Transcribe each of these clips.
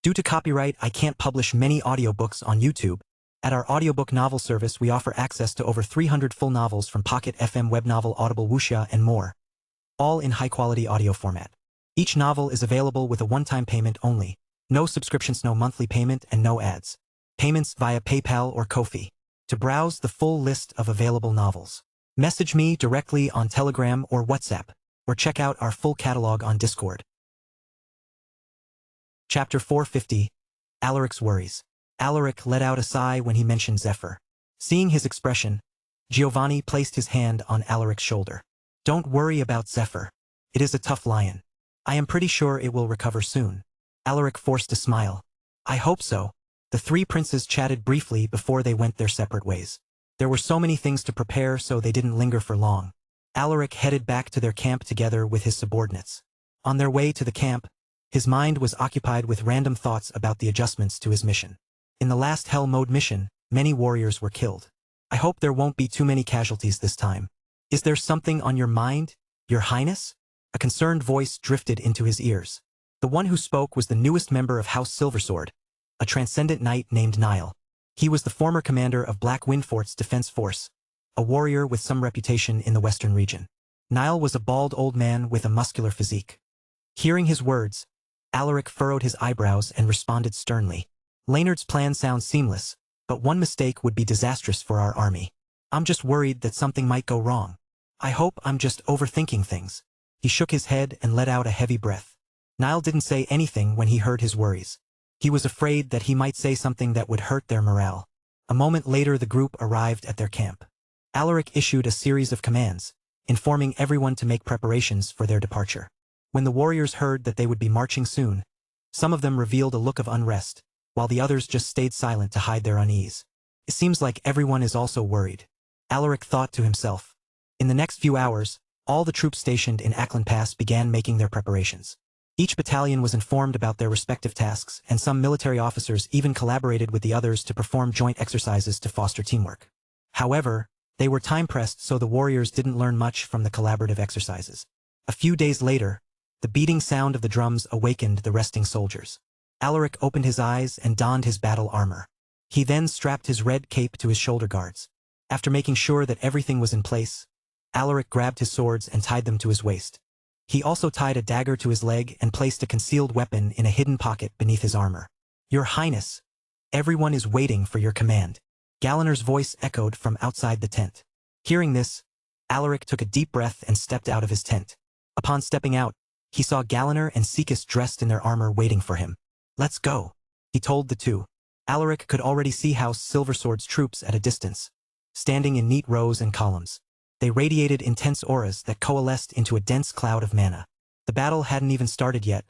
Due to copyright, I can't publish many audiobooks on YouTube. At our audiobook novel service, we offer access to over 300 full novels from Pocket FM, Webnovel, Audible, Wuxia, and more, all in high-quality audio format. Each novel is available with a one-time payment only. No subscriptions, no monthly payment, and no ads. Payments via PayPal or Ko-fi. To browse the full list of available novels, message me directly on Telegram or WhatsApp, or check out our full catalog on Discord. Chapter 450. Alaric's Worries. Alaric let out a sigh when he mentioned Zephyr. Seeing his expression, Giovanni placed his hand on Alaric's shoulder. Don't worry about Zephyr. It is a tough lion. I am pretty sure it will recover soon. Alaric forced a smile. I hope so. The three princes chatted briefly before they went their separate ways. There were so many things to prepare, so they didn't linger for long. Alaric headed back to their camp together with his subordinates. On their way to the camp, his mind was occupied with random thoughts about the adjustments to his mission. In the last Hell Mode mission, many warriors were killed. I hope there won't be too many casualties this time. Is there something on your mind, Your Highness? A concerned voice drifted into his ears. The one who spoke was the newest member of House Silversword, a transcendent knight named Nile. He was the former commander of Black Windfort's defense force, a warrior with some reputation in the western region. Nile was a bald old man with a muscular physique. Hearing his words, Alaric furrowed his eyebrows and responded sternly. Laynard's plan sounds seamless, but one mistake would be disastrous for our army. I'm just worried that something might go wrong. I hope I'm just overthinking things. He shook his head and let out a heavy breath. Nile didn't say anything when he heard his worries. He was afraid that he might say something that would hurt their morale. A moment later, the group arrived at their camp. Alaric issued a series of commands, informing everyone to make preparations for their departure. When the warriors heard that they would be marching soon, some of them revealed a look of unrest, while the others just stayed silent to hide their unease. It seems like everyone is also worried, Alaric thought to himself. In the next few hours, all the troops stationed in Ackland Pass began making their preparations. Each battalion was informed about their respective tasks, and some military officers even collaborated with the others to perform joint exercises to foster teamwork. However, they were time-pressed, so the warriors didn't learn much from the collaborative exercises. A few days later, the beating sound of the drums awakened the resting soldiers. Alaric opened his eyes and donned his battle armor. He then strapped his red cape to his shoulder guards. After making sure that everything was in place, Alaric grabbed his swords and tied them to his waist. He also tied a dagger to his leg and placed a concealed weapon in a hidden pocket beneath his armor. Your Highness, everyone is waiting for your command. Galanor's voice echoed from outside the tent. Hearing this, Alaric took a deep breath and stepped out of his tent. Upon stepping out, he saw Galanor and Sekus dressed in their armor waiting for him. Let's go, he told the two. Alaric could already see House Silversword's troops at a distance, standing in neat rows and columns. They radiated intense auras that coalesced into a dense cloud of mana. The battle hadn't even started yet,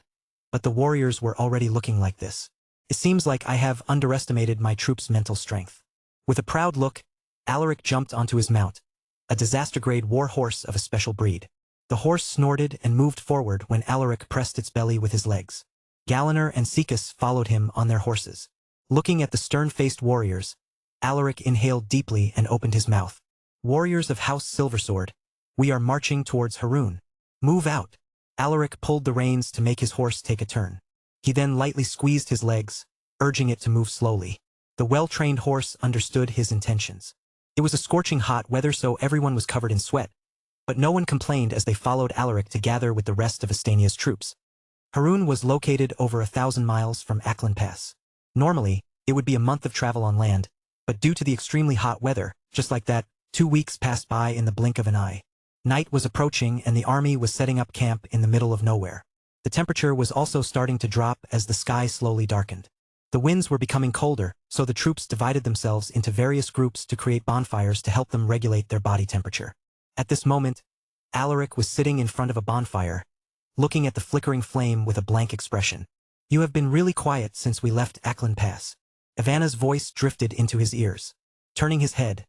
but the warriors were already looking like this. It seems like I have underestimated my troops' mental strength. With a proud look, Alaric jumped onto his mount, a disaster-grade war horse of a special breed. The horse snorted and moved forward when Alaric pressed its belly with his legs. Galanor and Sekus followed him on their horses. Looking at the stern-faced warriors, Alaric inhaled deeply and opened his mouth. Warriors of House Silversword, we are marching towards Haroon. Move out. Alaric pulled the reins to make his horse take a turn. He then lightly squeezed his legs, urging it to move slowly. The well-trained horse understood his intentions. It was a scorching hot weather, so everyone was covered in sweat, but no one complained as they followed Alaric to gather with the rest of Estania's troops. Haroon was located over 1,000 miles from Ackland Pass. Normally, it would be a month of travel on land, but due to the extremely hot weather, just like that, 2 weeks passed by in the blink of an eye. Night was approaching and the army was setting up camp in the middle of nowhere. The temperature was also starting to drop as the sky slowly darkened. The winds were becoming colder, so the troops divided themselves into various groups to create bonfires to help them regulate their body temperature. At this moment, Alaric was sitting in front of a bonfire, looking at the flickering flame with a blank expression. You have been really quiet since we left Ackland Pass. Ivana's voice drifted into his ears. Turning his head,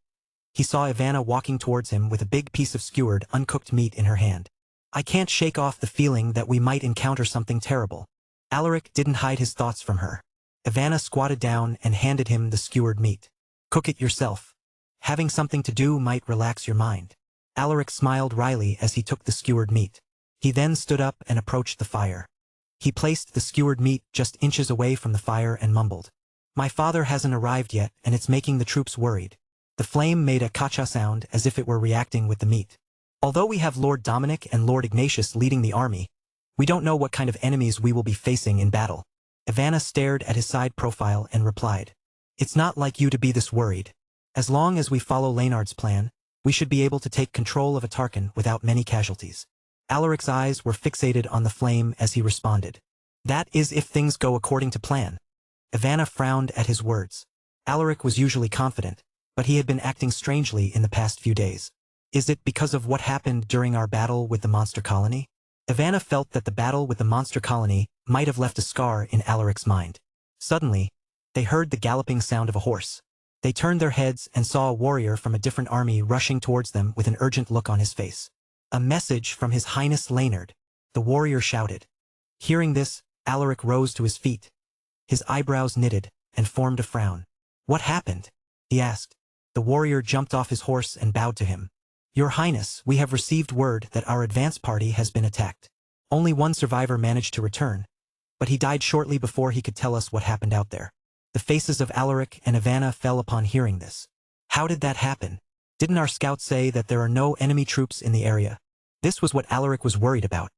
he saw Ivana walking towards him with a big piece of skewered, uncooked meat in her hand. I can't shake off the feeling that we might encounter something terrible. Alaric didn't hide his thoughts from her. Ivana squatted down and handed him the skewered meat. Cook it yourself. Having something to do might relax your mind. Alaric smiled wryly as he took the skewered meat. He then stood up and approached the fire. He placed the skewered meat just inches away from the fire and mumbled. My father hasn't arrived yet, and it's making the troops worried. The flame made a ka-cha sound as if it were reacting with the meat. Although we have Lord Dominic and Lord Ignatius leading the army, we don't know what kind of enemies we will be facing in battle. Ivana stared at his side profile and replied. It's not like you to be this worried. As long as we follow Leonard's plan, we should be able to take control of Atarkan without many casualties. Alaric's eyes were fixated on the flame as he responded. That is if things go according to plan. Ivana frowned at his words. Alaric was usually confident, but he had been acting strangely in the past few days. Is it because of what happened during our battle with the monster colony? Ivana felt that the battle with the monster colony might have left a scar in Alaric's mind. Suddenly, they heard the galloping sound of a horse. They turned their heads and saw a warrior from a different army rushing towards them with an urgent look on his face. A message from His Highness Leonard, the warrior shouted. Hearing this, Alaric rose to his feet. His eyebrows knitted and formed a frown. What happened? He asked. The warrior jumped off his horse and bowed to him. Your Highness, we have received word that our advance party has been attacked. Only one survivor managed to return, but he died shortly before he could tell us what happened out there. The faces of Alaric and Ivana fell upon hearing this. How did that happen? Didn't our scouts say that there are no enemy troops in the area? This was what Alaric was worried about.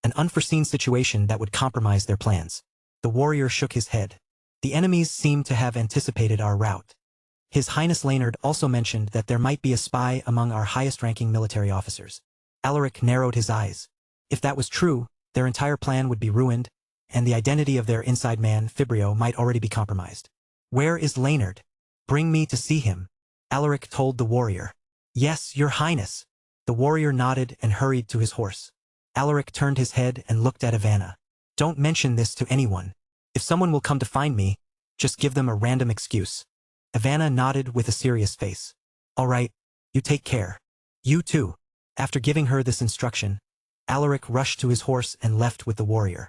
An unforeseen situation that would compromise their plans. The warrior shook his head. The enemies seemed to have anticipated our route. His Highness Leonard also mentioned that there might be a spy among our highest-ranking military officers. Alaric narrowed his eyes. If that was true, their entire plan would be ruined, and the identity of their inside man, Fibrio, might already be compromised. Where is Leonard? Bring me to see him, Alaric told the warrior. Yes, Your Highness. The warrior nodded and hurried to his horse. Alaric turned his head and looked at Ivana. Don't mention this to anyone. If someone will come to find me, just give them a random excuse. Ivana nodded with a serious face. All right, you take care. You too. After giving her this instruction, Alaric rushed to his horse and left with the warrior.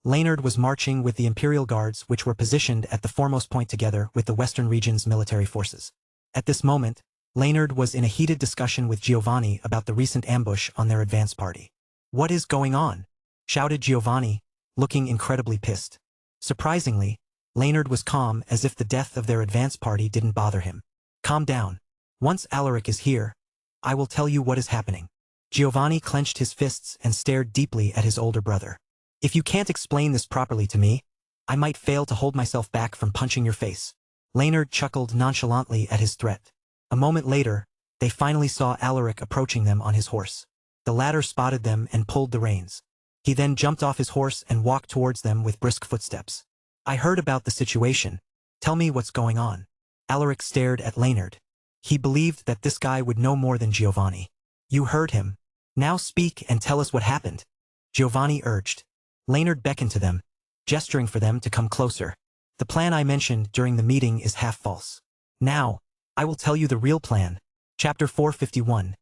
Leonard was marching with the Imperial Guards, which were positioned at the foremost point together with the Western region's military forces. At this moment, Leonard was in a heated discussion with Giovanni about the recent ambush on their advance party. What is going on? Shouted Giovanni, looking incredibly pissed. Surprisingly, Leonard was calm as if the death of their advance party didn't bother him. Calm down. Once Alaric is here, I will tell you what is happening. Giovanni clenched his fists and stared deeply at his older brother. If you can't explain this properly to me, I might fail to hold myself back from punching your face. Leonard chuckled nonchalantly at his threat. A moment later, they finally saw Alaric approaching them on his horse. The latter spotted them and pulled the reins. He then jumped off his horse and walked towards them with brisk footsteps. I heard about the situation. Tell me what's going on. Alaric stared at Leonard. He believed that this guy would know more than Giovanni. You heard him. Now speak and tell us what happened. Giovanni urged. Leonard beckoned to them, gesturing for them to come closer. The plan I mentioned during the meeting is half false. Now, I will tell you the real plan. Chapter 451.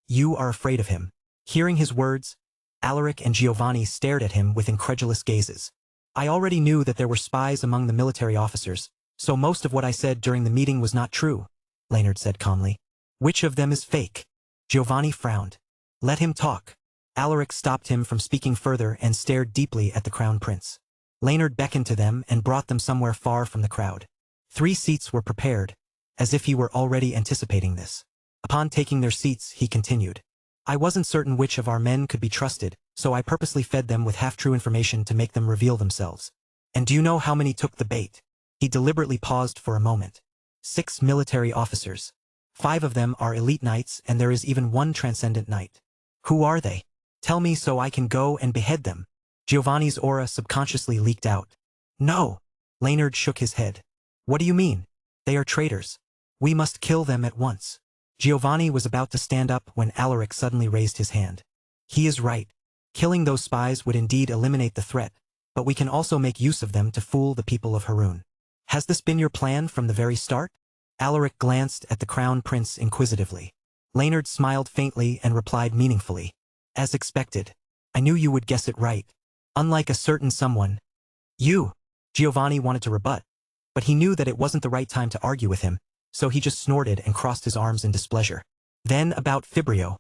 You are afraid of him. Hearing his words, Alaric and Giovanni stared at him with incredulous gazes. I already knew that there were spies among the military officers, so most of what I said during the meeting was not true, Leonard said calmly. Which of them is fake? Giovanni frowned. Let him talk. Alaric stopped him from speaking further and stared deeply at the Crown Prince. Leonard beckoned to them and brought them somewhere far from the crowd. 3 seats were prepared, as if he were already anticipating this. Upon taking their seats, he continued. I wasn't certain which of our men could be trusted, so I purposely fed them with half-true information to make them reveal themselves. And do you know how many took the bait? He deliberately paused for a moment. 6 military officers. 5 of them are elite knights, and there is even 1 transcendent knight. Who are they? Tell me so I can go and behead them. Giovanni's aura subconsciously leaked out. No. Leonard shook his head. What do you mean? They are traitors. We must kill them at once. Giovanni was about to stand up when Alaric suddenly raised his hand. He is right. Killing those spies would indeed eliminate the threat, but we can also make use of them to fool the people of Haroun. Has this been your plan from the very start? Alaric glanced at the Crown Prince inquisitively. Leonard smiled faintly and replied meaningfully. As expected. I knew you would guess it right. Unlike a certain someone. You. Giovanni wanted to rebut, but he knew that it wasn't the right time to argue with him, so he just snorted and crossed his arms in displeasure. Then about Fibrio.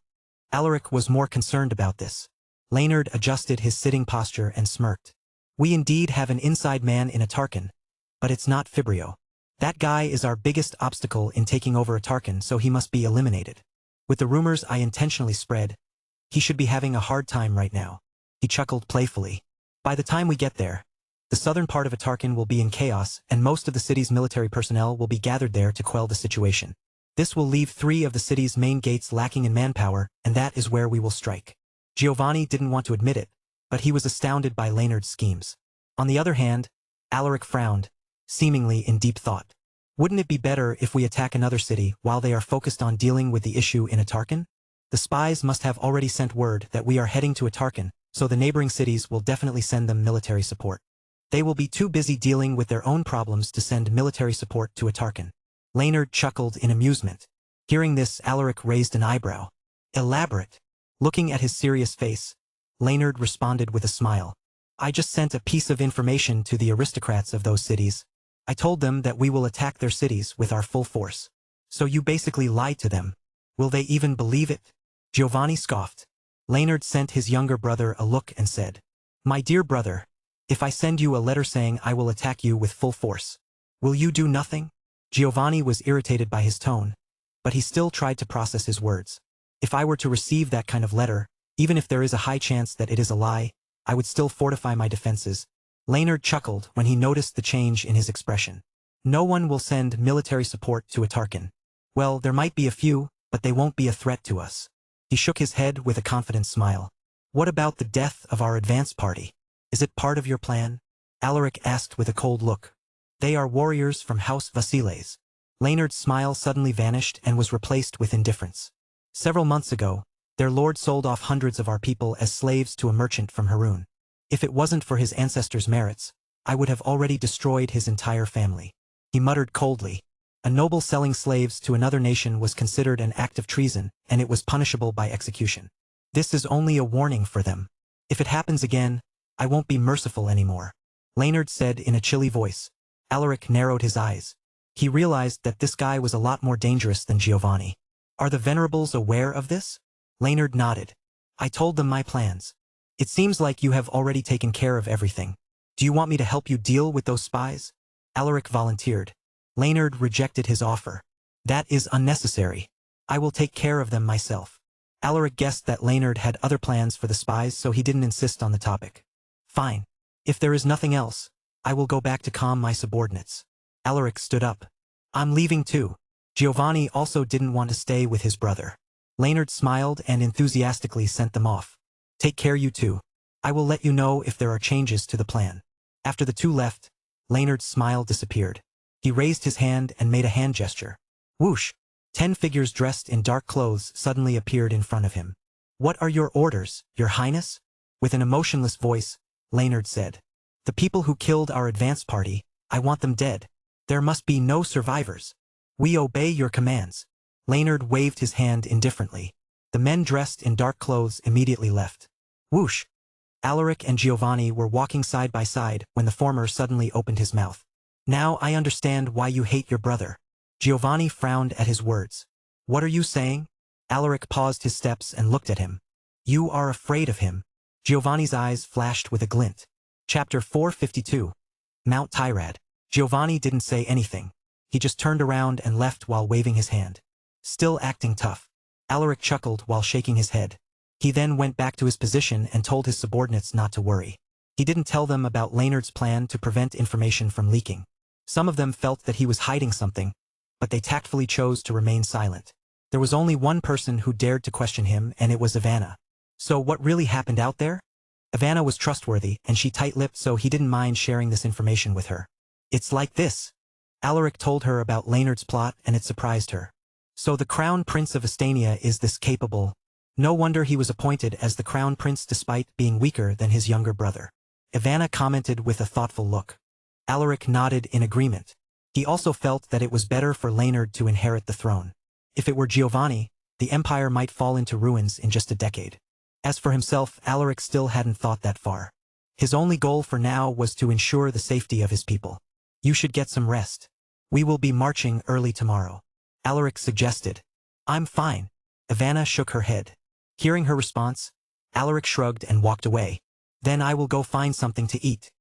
Alaric was more concerned about this. Leonard adjusted his sitting posture and smirked. We indeed have an inside man in Atarkan, but it's not Fibrio. That guy is our biggest obstacle in taking over Atarkan, so he must be eliminated. With the rumors I intentionally spread, he should be having a hard time right now. He chuckled playfully. By the time we get there, the southern part of Atarkan will be in chaos, and most of the city's military personnel will be gathered there to quell the situation. This will leave 3 of the city's main gates lacking in manpower, and that is where we will strike. Giovanni didn't want to admit it, but he was astounded by Leonard's schemes. On the other hand, Alaric frowned, seemingly in deep thought. Wouldn't it be better if we attack another city while they are focused on dealing with the issue in Atarkan? The spies must have already sent word that we are heading to Atarkan, so the neighboring cities will definitely send them military support. They will be too busy dealing with their own problems to send military support to Atarkan. Leonard chuckled in amusement. Hearing this, Alaric raised an eyebrow. Elaborate. Looking at his serious face, Leonard responded with a smile. I just sent a piece of information to the aristocrats of those cities. I told them that we will attack their cities with our full force. So you basically lied to them. Will they even believe it? Giovanni scoffed. Leonard sent his younger brother a look and said, My dear brother, if I send you a letter saying I will attack you with full force, will you do nothing? Giovanni was irritated by his tone, but he still tried to process his words. If I were to receive that kind of letter, even if there is a high chance that it is a lie, I would still fortify my defenses. Leonard chuckled when he noticed the change in his expression. No one will send military support to Atarkan. Well, there might be a few, but they won't be a threat to us. He shook his head with a confident smile. What about the death of our advance party? Is it part of your plan? Alaric asked with a cold look. They are warriors from House Vasiles. Leonard's smile suddenly vanished and was replaced with indifference. Several months ago, their lord sold off hundreds of our people as slaves to a merchant from Harun. If it wasn't for his ancestors' merits, I would have already destroyed his entire family. He muttered coldly. A noble selling slaves to another nation was considered an act of treason, and it was punishable by execution. This is only a warning for them. If it happens again, I won't be merciful anymore. Leonard said in a chilly voice. Alaric narrowed his eyes. He realized that this guy was a lot more dangerous than Giovanni. Are the venerables aware of this? Leonard nodded. I told them my plans. It seems like you have already taken care of everything. Do you want me to help you deal with those spies? Alaric volunteered. Leonard rejected his offer. That is unnecessary. I will take care of them myself. Alaric guessed that Leonard had other plans for the spies, so he didn't insist on the topic. Fine. If there is nothing else, I will go back to calm my subordinates. Alaric stood up. I'm leaving too. Giovanni also didn't want to stay with his brother. Leonard smiled and enthusiastically sent them off. Take care, you two. I will let you know if there are changes to the plan. After the two left, Leonard's smile disappeared. He raised his hand and made a hand gesture. Whoosh! 10 figures dressed in dark clothes suddenly appeared in front of him. What are your orders, Your Highness? With an emotionless voice, Leonard said. The people who killed our advance party, I want them dead. There must be no survivors. We obey your commands. Leonard waved his hand indifferently. The men dressed in dark clothes immediately left. Whoosh! Alaric and Giovanni were walking side by side when the former suddenly opened his mouth. Now I understand why you hate your brother. Giovanni frowned at his words. What are you saying? Alaric paused his steps and looked at him. You are afraid of him. Giovanni's eyes flashed with a glint. Chapter 452. Mount Tyrad. Giovanni didn't say anything. He just turned around and left while waving his hand. Still acting tough. Alaric chuckled while shaking his head. He then went back to his position and told his subordinates not to worry. He didn't tell them about Leonard's plan to prevent information from leaking. Some of them felt that he was hiding something, but they tactfully chose to remain silent. There was only one person who dared to question him, and it was Ivana. So what really happened out there? Ivana was trustworthy, and she tight-lipped, so he didn't mind sharing this information with her. It's like this. Alaric told her about Leonard's plot, and it surprised her. So the Crown Prince of Estania is this capable. No wonder he was appointed as the Crown Prince despite being weaker than his younger brother. Ivana commented with a thoughtful look. Alaric nodded in agreement. He also felt that it was better for Leonard to inherit the throne. If it were Giovanni, the empire might fall into ruins in just a decade. As for himself, Alaric still hadn't thought that far. His only goal for now was to ensure the safety of his people. You should get some rest. We will be marching early tomorrow. Alaric suggested. I'm fine. Ivana shook her head. Hearing her response, Alaric shrugged and walked away. Then I will go find something to eat.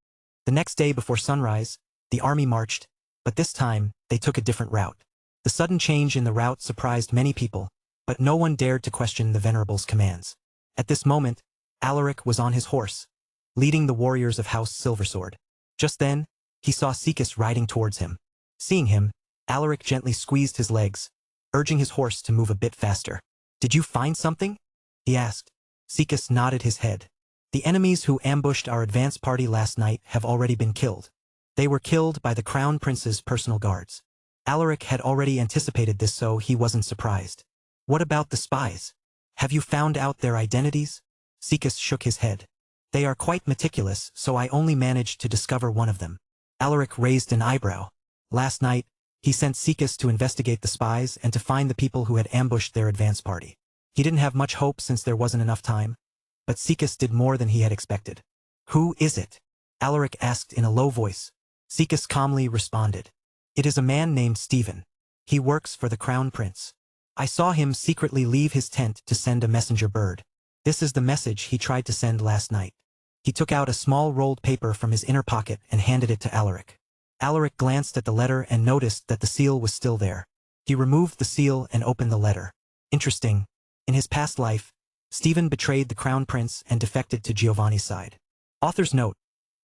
The next day before sunrise, the army marched, but this time, they took a different route. The sudden change in the route surprised many people, but no one dared to question the Venerable's commands. At this moment, Alaric was on his horse, leading the warriors of House Silversword. Just then, he saw Sikas riding towards him. Seeing him, Alaric gently squeezed his legs, urging his horse to move a bit faster. "Did you find something?" he asked. Sikas nodded his head. "The enemies who ambushed our advance party last night have already been killed. They were killed by the Crown Prince's personal guards." Alaric had already anticipated this, so he wasn't surprised. "What about the spies? Have you found out their identities?" Sikas shook his head. "They are quite meticulous, so I only managed to discover one of them." Alaric raised an eyebrow. Last night, he sent Sikas to investigate the spies and to find the people who had ambushed their advance party. He didn't have much hope since there wasn't enough time, but Sikas did more than he had expected. "Who is it?" Alaric asked in a low voice. Sikas calmly responded. "It is a man named Stephen. He works for the Crown Prince. I saw him secretly leave his tent to send a messenger bird. This is the message he tried to send last night." He took out a small rolled paper from his inner pocket and handed it to Alaric. Alaric glanced at the letter and noticed that the seal was still there. He removed the seal and opened the letter. Interesting. In his past life, Stephen betrayed the Crown Prince and defected to Giovanni's side. Author's note: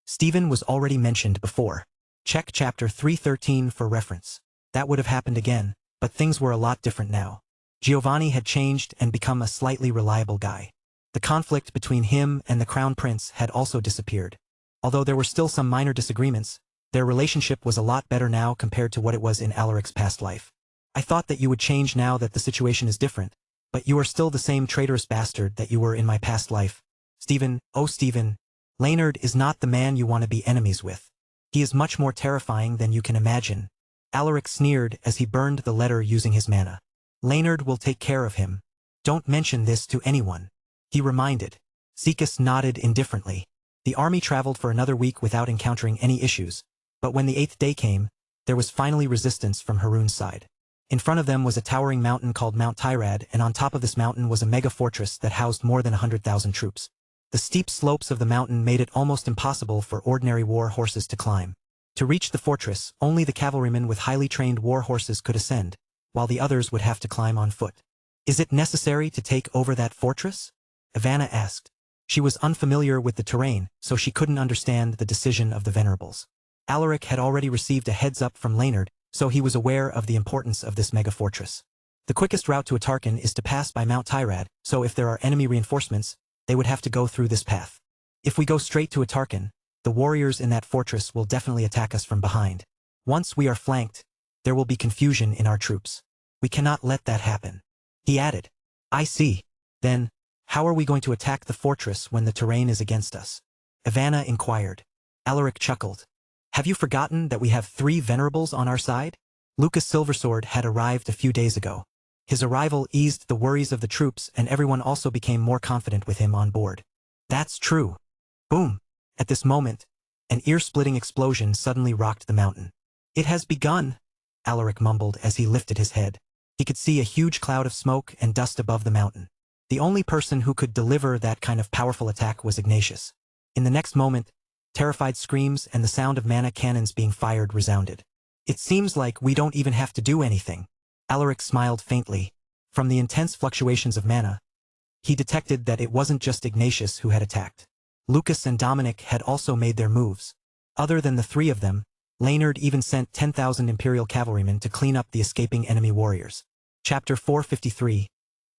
Stephen was already mentioned before. Check chapter 313 for reference. That would have happened again, but things were a lot different now. Giovanni had changed and become a slightly reliable guy. The conflict between him and the Crown Prince had also disappeared. Although there were still some minor disagreements, their relationship was a lot better now compared to what it was in Alaric's past life. "I thought that you would change now that the situation is different, but you are still the same traitorous bastard that you were in my past life. Stephen, oh Stephen, Laynard is not the man you want to be enemies with. He is much more terrifying than you can imagine." Alaric sneered as he burned the letter using his mana. "Laynard will take care of him. Don't mention this to anyone," he reminded. Sikas nodded indifferently. The army traveled for another week without encountering any issues, but when the 8th day came, there was finally resistance from Haroun's side. In front of them was a towering mountain called Mount Tyrad, and on top of this mountain was a mega fortress that housed more than 100,000 troops. The steep slopes of the mountain made it almost impossible for ordinary war horses to climb. To reach the fortress, only the cavalrymen with highly trained war horses could ascend, while the others would have to climb on foot. "Is it necessary to take over that fortress?" Ivana asked. She was unfamiliar with the terrain, so she couldn't understand the decision of the Venerables. Alaric had already received a heads-up from Laynard, so he was aware of the importance of this mega-fortress. The quickest route to Atarkan is to pass by Mount Tyrad, so if there are enemy reinforcements, they would have to go through this path. If we go straight to Atarkan, the warriors in that fortress will definitely attack us from behind. Once we are flanked, there will be confusion in our troops. We cannot let that happen. He added. "I see. Then, how are we going to attack the fortress when the terrain is against us?" Ivana inquired. Alaric chuckled. "Have you forgotten that we have 3 Venerables on our side?" Lucas Silversword had arrived a few days ago. His arrival eased the worries of the troops, and everyone also became more confident with him on board. "That's true." Boom! At this moment, an ear-splitting explosion suddenly rocked the mountain. "It has begun," Alaric mumbled as he lifted his head. He could see a huge cloud of smoke and dust above the mountain. The only person who could deliver that kind of powerful attack was Ignatius. In the next moment, terrified screams and the sound of mana cannons being fired resounded. "It seems like we don't even have to do anything." Alaric smiled faintly. From the intense fluctuations of mana, he detected that it wasn't just Ignatius who had attacked. Lucas and Dominic had also made their moves. Other than the 3 of them, Laynard even sent 10,000 Imperial cavalrymen to clean up the escaping enemy warriors. Chapter 453.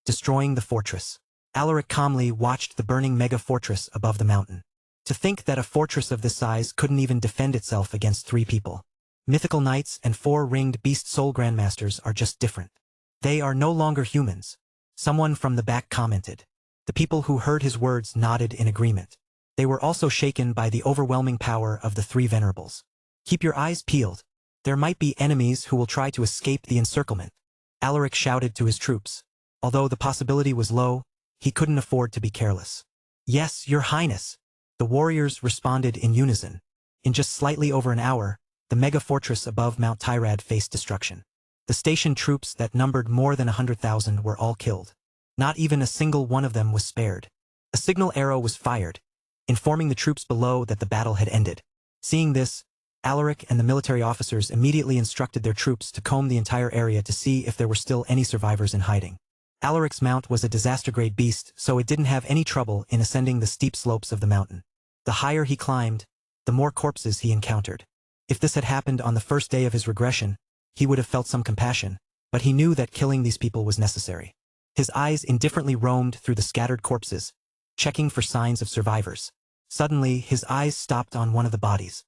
Destroying the Fortress. Alaric calmly watched the burning mega-fortress above the mountain. To think that a fortress of this size couldn't even defend itself against 3 people. Mythical knights and 4-ringed beast soul grandmasters are just different. They are no longer humans. Someone from the back commented. The people who heard his words nodded in agreement. They were also shaken by the overwhelming power of the 3 Venerables. "Keep your eyes peeled. There might be enemies who will try to escape the encirclement," Alaric shouted to his troops. Although the possibility was low, he couldn't afford to be careless. "Yes, Your Highness," the warriors responded in unison. In just slightly over an hour, the mega-fortress above Mount Tyrad faced destruction. The station troops that numbered more than 100,000 were all killed. Not even a single one of them was spared. A signal arrow was fired, informing the troops below that the battle had ended. Seeing this, Alaric and the military officers immediately instructed their troops to comb the entire area to see if there were still any survivors in hiding. Alaric's mount was a disaster-grade beast, so it didn't have any trouble in ascending the steep slopes of the mountain. The higher he climbed, the more corpses he encountered. If this had happened on the first day of his regression, he would have felt some compassion, but he knew that killing these people was necessary. His eyes indifferently roamed through the scattered corpses, checking for signs of survivors. Suddenly, his eyes stopped on one of the bodies.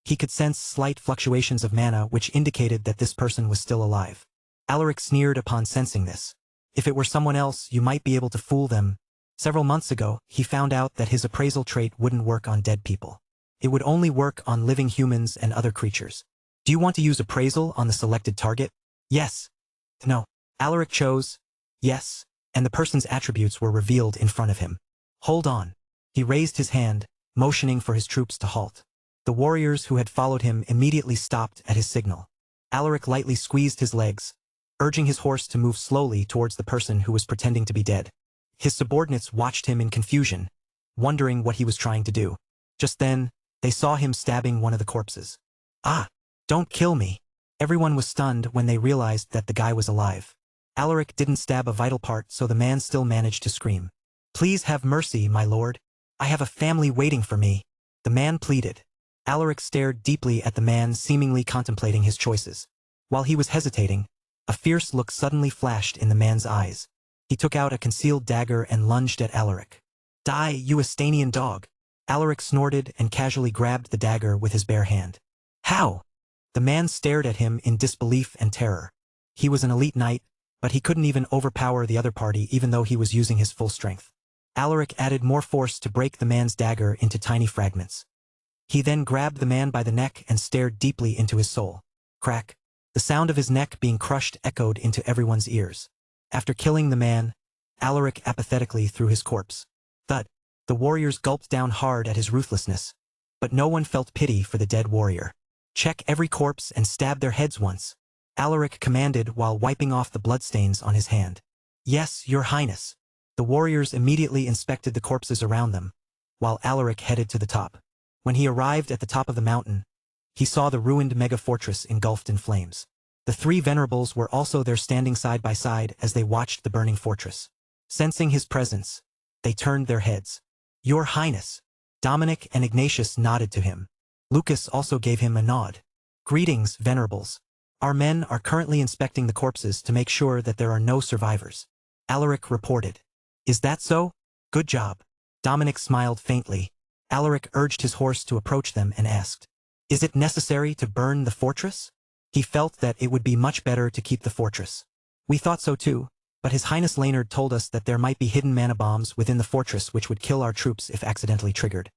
He could sense slight fluctuations of mana which indicated that this person was still alive. Alaric sneered upon sensing this. If it were someone else, you might be able to fool them. Several months ago, he found out that his appraisal trait wouldn't work on dead people. It would only work on living humans and other creatures. Do you want to use appraisal on the selected target? Yes. No. Alaric chose yes, and the person's attributes were revealed in front of him. Hold on. He raised his hand, motioning for his troops to halt. The warriors who had followed him immediately stopped at his signal. Alaric lightly squeezed his legs, urging his horse to move slowly towards the person who was pretending to be dead. His subordinates watched him in confusion, wondering what he was trying to do. Just then, they saw him stabbing one of the corpses. Ah! Don't kill me! Everyone was stunned when they realized that the guy was alive. Alaric didn't stab a vital part, so the man still managed to scream. Please have mercy, my lord. I have a family waiting for me. The man pleaded. Alaric stared deeply at the man, seemingly contemplating his choices. While he was hesitating, a fierce look suddenly flashed in the man's eyes. He took out a concealed dagger and lunged at Alaric. Die, you Estanian dog! Alaric snorted and casually grabbed the dagger with his bare hand. How? The man stared at him in disbelief and terror. He was an elite knight, but he couldn't even overpower the other party even though he was using his full strength. Alaric added more force to break the man's dagger into tiny fragments. He then grabbed the man by the neck and stared deeply into his soul. Crack! The sound of his neck being crushed echoed into everyone's ears. After killing the man, Alaric apathetically threw his corpse. Thud! The warriors gulped down hard at his ruthlessness. But no one felt pity for the dead warrior. Check every corpse and stab their heads once, Alaric commanded while wiping off the bloodstains on his hand. Yes, your highness. The warriors immediately inspected the corpses around them, while Alaric headed to the top. When he arrived at the top of the mountain, he saw the ruined mega-fortress engulfed in flames. The three venerables were also there standing side by side as they watched the burning fortress. Sensing his presence, they turned their heads. Your highness. Dominic and Ignatius nodded to him. Lucas also gave him a nod. Greetings, venerables. Our men are currently inspecting the corpses to make sure that there are no survivors. Alaric reported. Is that so? Good job. Dominic smiled faintly. Alaric urged his horse to approach them and asked, is it necessary to burn the fortress? He felt that it would be much better to keep the fortress. We thought so too, but His Highness Laynard told us that there might be hidden mana bombs within the fortress which would kill our troops if accidentally triggered.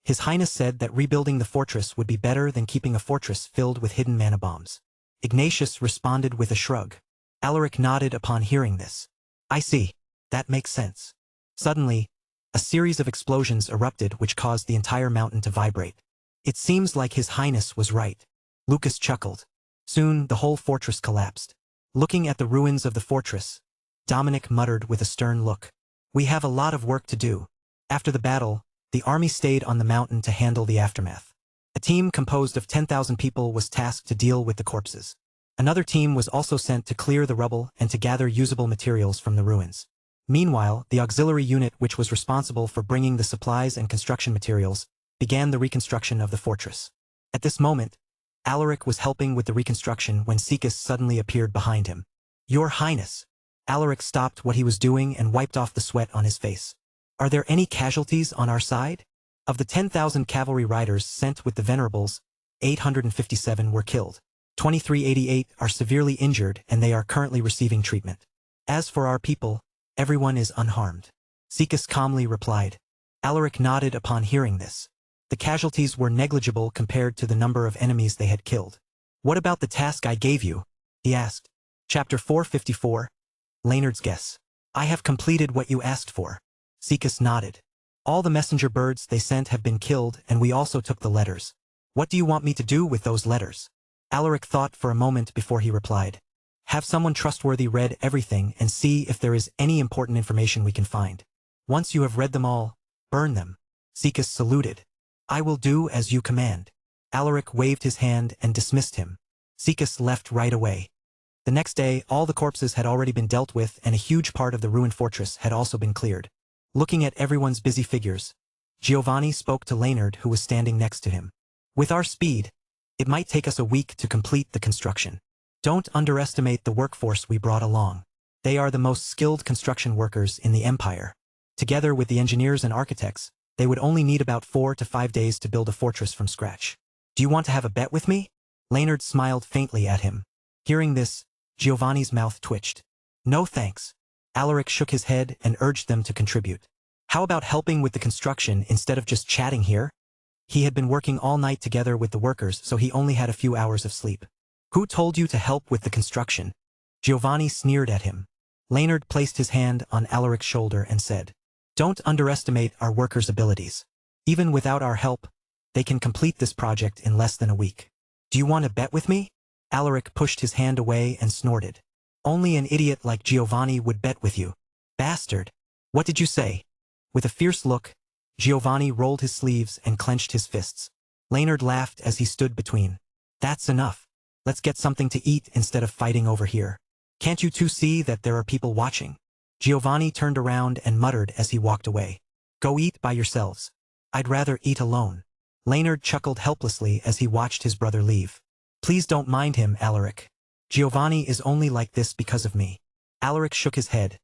His Highness said that rebuilding the fortress would be better than keeping a fortress filled with hidden mana bombs. Ignatius responded with a shrug. Alaric nodded upon hearing this. I see. That makes sense. Suddenly, a series of explosions erupted which caused the entire mountain to vibrate. It seems like His Highness was right. Lucas chuckled. Soon, the whole fortress collapsed. Looking at the ruins of the fortress, Dominic muttered with a stern look. We have a lot of work to do. After the battle, the army stayed on the mountain to handle the aftermath. A team composed of 10,000 people was tasked to deal with the corpses. Another team was also sent to clear the rubble and to gather usable materials from the ruins. Meanwhile, the auxiliary unit which was responsible for bringing the supplies and construction materials began the reconstruction of the fortress. At this moment, Alaric was helping with the reconstruction when Sikas suddenly appeared behind him. Your Highness! Alaric stopped what he was doing and wiped off the sweat on his face. Are there any casualties on our side? Of the 10,000 cavalry riders sent with the venerables, 857 were killed. 2388 are severely injured and they are currently receiving treatment. As for our people, everyone is unharmed. Sikas calmly replied. Alaric nodded upon hearing this. The casualties were negligible compared to the number of enemies they had killed. What about the task I gave you? He asked. Chapter 454. Laynard's Guess. I have completed what you asked for. Sikas nodded. All the messenger birds they sent have been killed and we also took the letters. What do you want me to do with those letters? Alaric thought for a moment before he replied. Have someone trustworthy read everything and see if there is any important information we can find. Once you have read them all, burn them. Sikas saluted. I will do as you command. Alaric waved his hand and dismissed him. Sekus left right away. The next day, all the corpses had already been dealt with and a huge part of the ruined fortress had also been cleared. Looking at everyone's busy figures, Giovanni spoke to Leonard, who was standing next to him. With our speed, it might take us a week to complete the construction. Don't underestimate the workforce we brought along. They are the most skilled construction workers in the Empire. Together with the engineers and architects, they would only need about 4 to 5 days to build a fortress from scratch. Do you want to have a bet with me? Leonard smiled faintly at him. Hearing this, Giovanni's mouth twitched. No thanks. Alaric shook his head and urged them to contribute. How about helping with the construction instead of just chatting here? He had been working all night together with the workers, so he only had a few hours of sleep. Who told you to help with the construction? Giovanni sneered at him. Leonard placed his hand on Alaric's shoulder and said, Don't underestimate our workers' abilities. Even without our help, they can complete this project in less than a week. Do you want to bet with me? Alaric pushed his hand away and snorted. Only an idiot like Giovanni would bet with you. Bastard. What did you say? With a fierce look, Giovanni rolled his sleeves and clenched his fists. Leonard laughed as he stood between. That's enough. Let's get something to eat instead of fighting over here. Can't you two see that there are people watching? Giovanni turned around and muttered as he walked away. Go eat by yourselves. I'd rather eat alone. Leonard chuckled helplessly as he watched his brother leave. Please don't mind him, Alaric. Giovanni is only like this because of me. Alaric shook his head,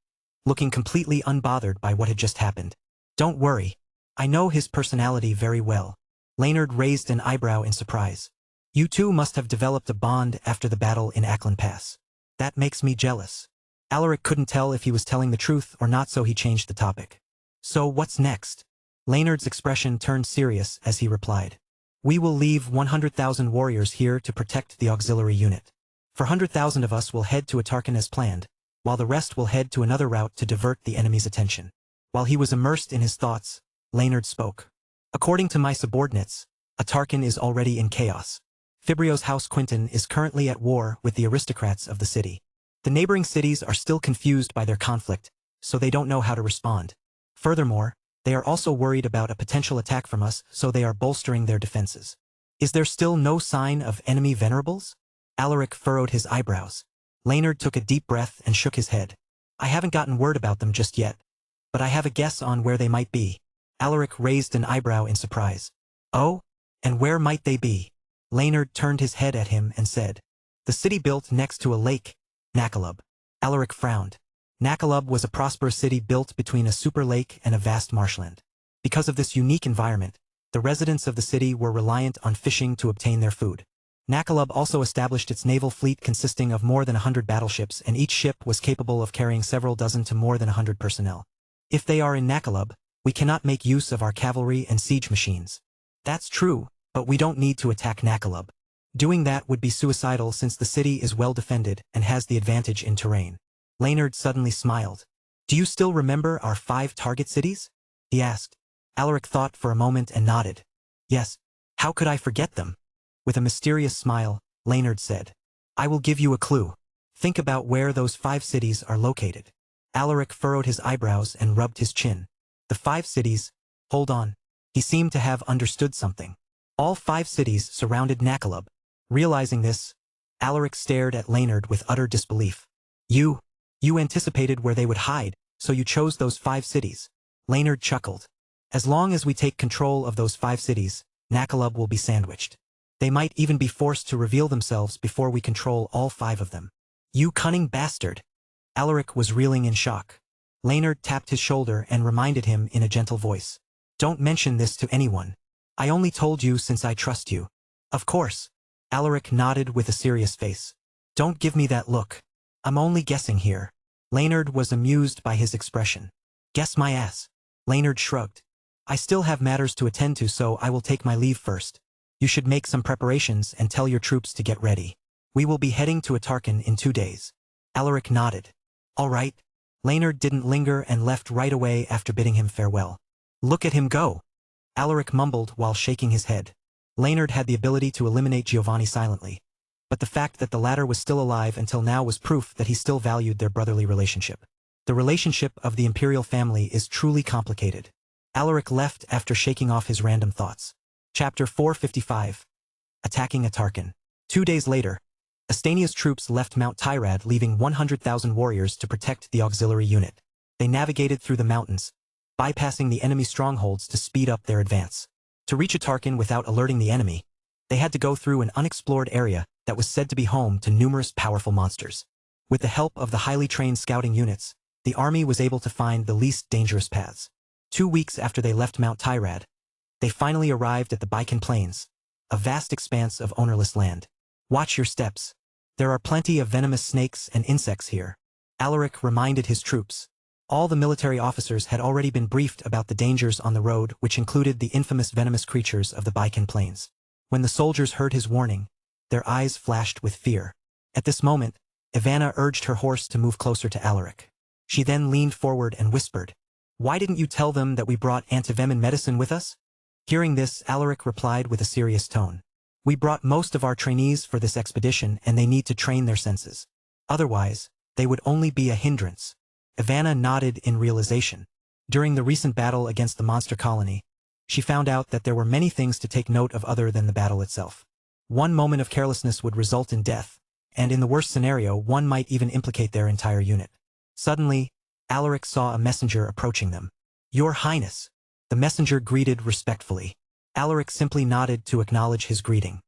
looking completely unbothered by what had just happened. Don't worry. I know his personality very well. Leonard raised an eyebrow in surprise. You two must have developed a bond after the battle in Ackland Pass. That makes me jealous. Alaric couldn't tell if he was telling the truth or not, so he changed the topic. So what's next? Leonard's expression turned serious as he replied. We will leave 100,000 warriors here to protect the auxiliary unit. 400,000 of us will head to Atarkan as planned, while the rest will head to another route to divert the enemy's attention. While he was immersed in his thoughts, Leonard spoke. According to my subordinates, Atarkan is already in chaos. Fibrio's house Quinton is currently at war with the aristocrats of the city. The neighboring cities are still confused by their conflict, so they don't know how to respond. Furthermore, they are also worried about a potential attack from us, so they are bolstering their defenses. Is there still no sign of enemy venerables? Alaric furrowed his eyebrows. Leonard took a deep breath and shook his head. I haven't gotten word about them just yet, but I have a guess on where they might be. Alaric raised an eyebrow in surprise. Oh? And where might they be? Leonard turned his head at him and said, The city built next to a lake, Nakalub. Alaric frowned. Nakalub was a prosperous city built between a super lake and a vast marshland. Because of this unique environment, the residents of the city were reliant on fishing to obtain their food. Nakalub also established its naval fleet consisting of more than 100 battleships, and each ship was capable of carrying several dozen to more than 100 personnel. If they are in Nakalub, we cannot make use of our cavalry and siege machines. That's true, but we don't need to attack Nakalub. Doing that would be suicidal since the city is well defended and has the advantage in terrain. Leonard suddenly smiled. Do you still remember our 5 target cities? He asked. Alaric thought for a moment and nodded. Yes, how could I forget them? With a mysterious smile, Leonard said, I will give you a clue. Think about where those 5 cities are located. Alaric furrowed his eyebrows and rubbed his chin. The 5 cities, hold on. He seemed to have understood something. All 5 cities surrounded Nakalub. Realizing this, Alaric stared at Leonard with utter disbelief. You anticipated where they would hide, so you chose those 5 cities. Leonard chuckled. As long as we take control of those 5 cities, Nakalub will be sandwiched. They might even be forced to reveal themselves before we control all 5 of them. You cunning bastard! Alaric was reeling in shock. Leonard tapped his shoulder and reminded him in a gentle voice. Don't mention this to anyone. I only told you since I trust you. Of course. Alaric nodded with a serious face. Don't give me that look. I'm only guessing here. Leonard was amused by his expression. Guess my ass. Leonard shrugged. I still have matters to attend to, so I will take my leave first. You should make some preparations and tell your troops to get ready. We will be heading to Atarkan in 2 days. Alaric nodded. All right. Leonard didn't linger and left right away after bidding him farewell. Look at him go! Alaric mumbled while shaking his head. Leonard had the ability to eliminate Giovanni silently, but the fact that the latter was still alive until now was proof that he still valued their brotherly relationship. The relationship of the imperial family is truly complicated. Alaric left after shaking off his random thoughts. Chapter 455. attacking Atarkan. 2 days later, Astania's troops left Mount Tyrad, leaving 100,000 warriors to protect the auxiliary unit. They navigated through the mountains, bypassing the enemy strongholds to speed up their advance. To reach Atarkan without alerting the enemy, they had to go through an unexplored area that was said to be home to numerous powerful monsters. With the help of the highly trained scouting units, the army was able to find the least dangerous paths. 2 weeks after they left Mount Tyrad, they finally arrived at the Baikan Plains, a vast expanse of ownerless land. Watch your steps. There are plenty of venomous snakes and insects here, Alaric reminded his troops. All the military officers had already been briefed about the dangers on the road, which included the infamous venomous creatures of the Baikan Plains. When the soldiers heard his warning, their eyes flashed with fear. At this moment, Ivana urged her horse to move closer to Alaric. She then leaned forward and whispered, "Why didn't you tell them that we brought antivenom medicine with us?" Hearing this, Alaric replied with a serious tone, "We brought most of our trainees for this expedition and they need to train their senses. Otherwise, they would only be a hindrance." Ivana nodded in realization. During the recent battle against the monster colony, she found out that there were many things to take note of other than the battle itself. One moment of carelessness would result in death, and in the worst scenario, one might even implicate their entire unit. Suddenly, Alaric saw a messenger approaching them. "Your Highness." The messenger greeted respectfully. Alaric simply nodded to acknowledge his greeting.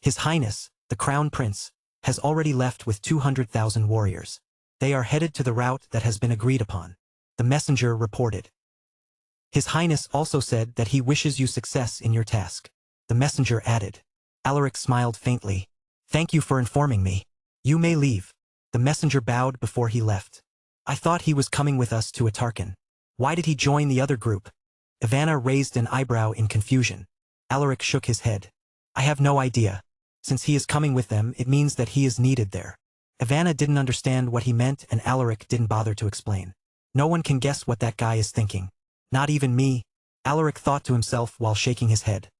"His Highness, the Crown Prince, has already left with 200,000 warriors. They are headed to the route that has been agreed upon," the messenger reported. "His Highness also said that he wishes you success in your task," the messenger added. Alaric smiled faintly. "Thank you for informing me. You may leave." The messenger bowed before he left. "I thought he was coming with us to Atarkan. Why did he join the other group?" Ivana raised an eyebrow in confusion. Alaric shook his head. "I have no idea. Since he is coming with them, it means that he is needed there." Ivana didn't understand what he meant and Alaric didn't bother to explain. "No one can guess what that guy is thinking. Not even me," Alaric thought to himself while shaking his head.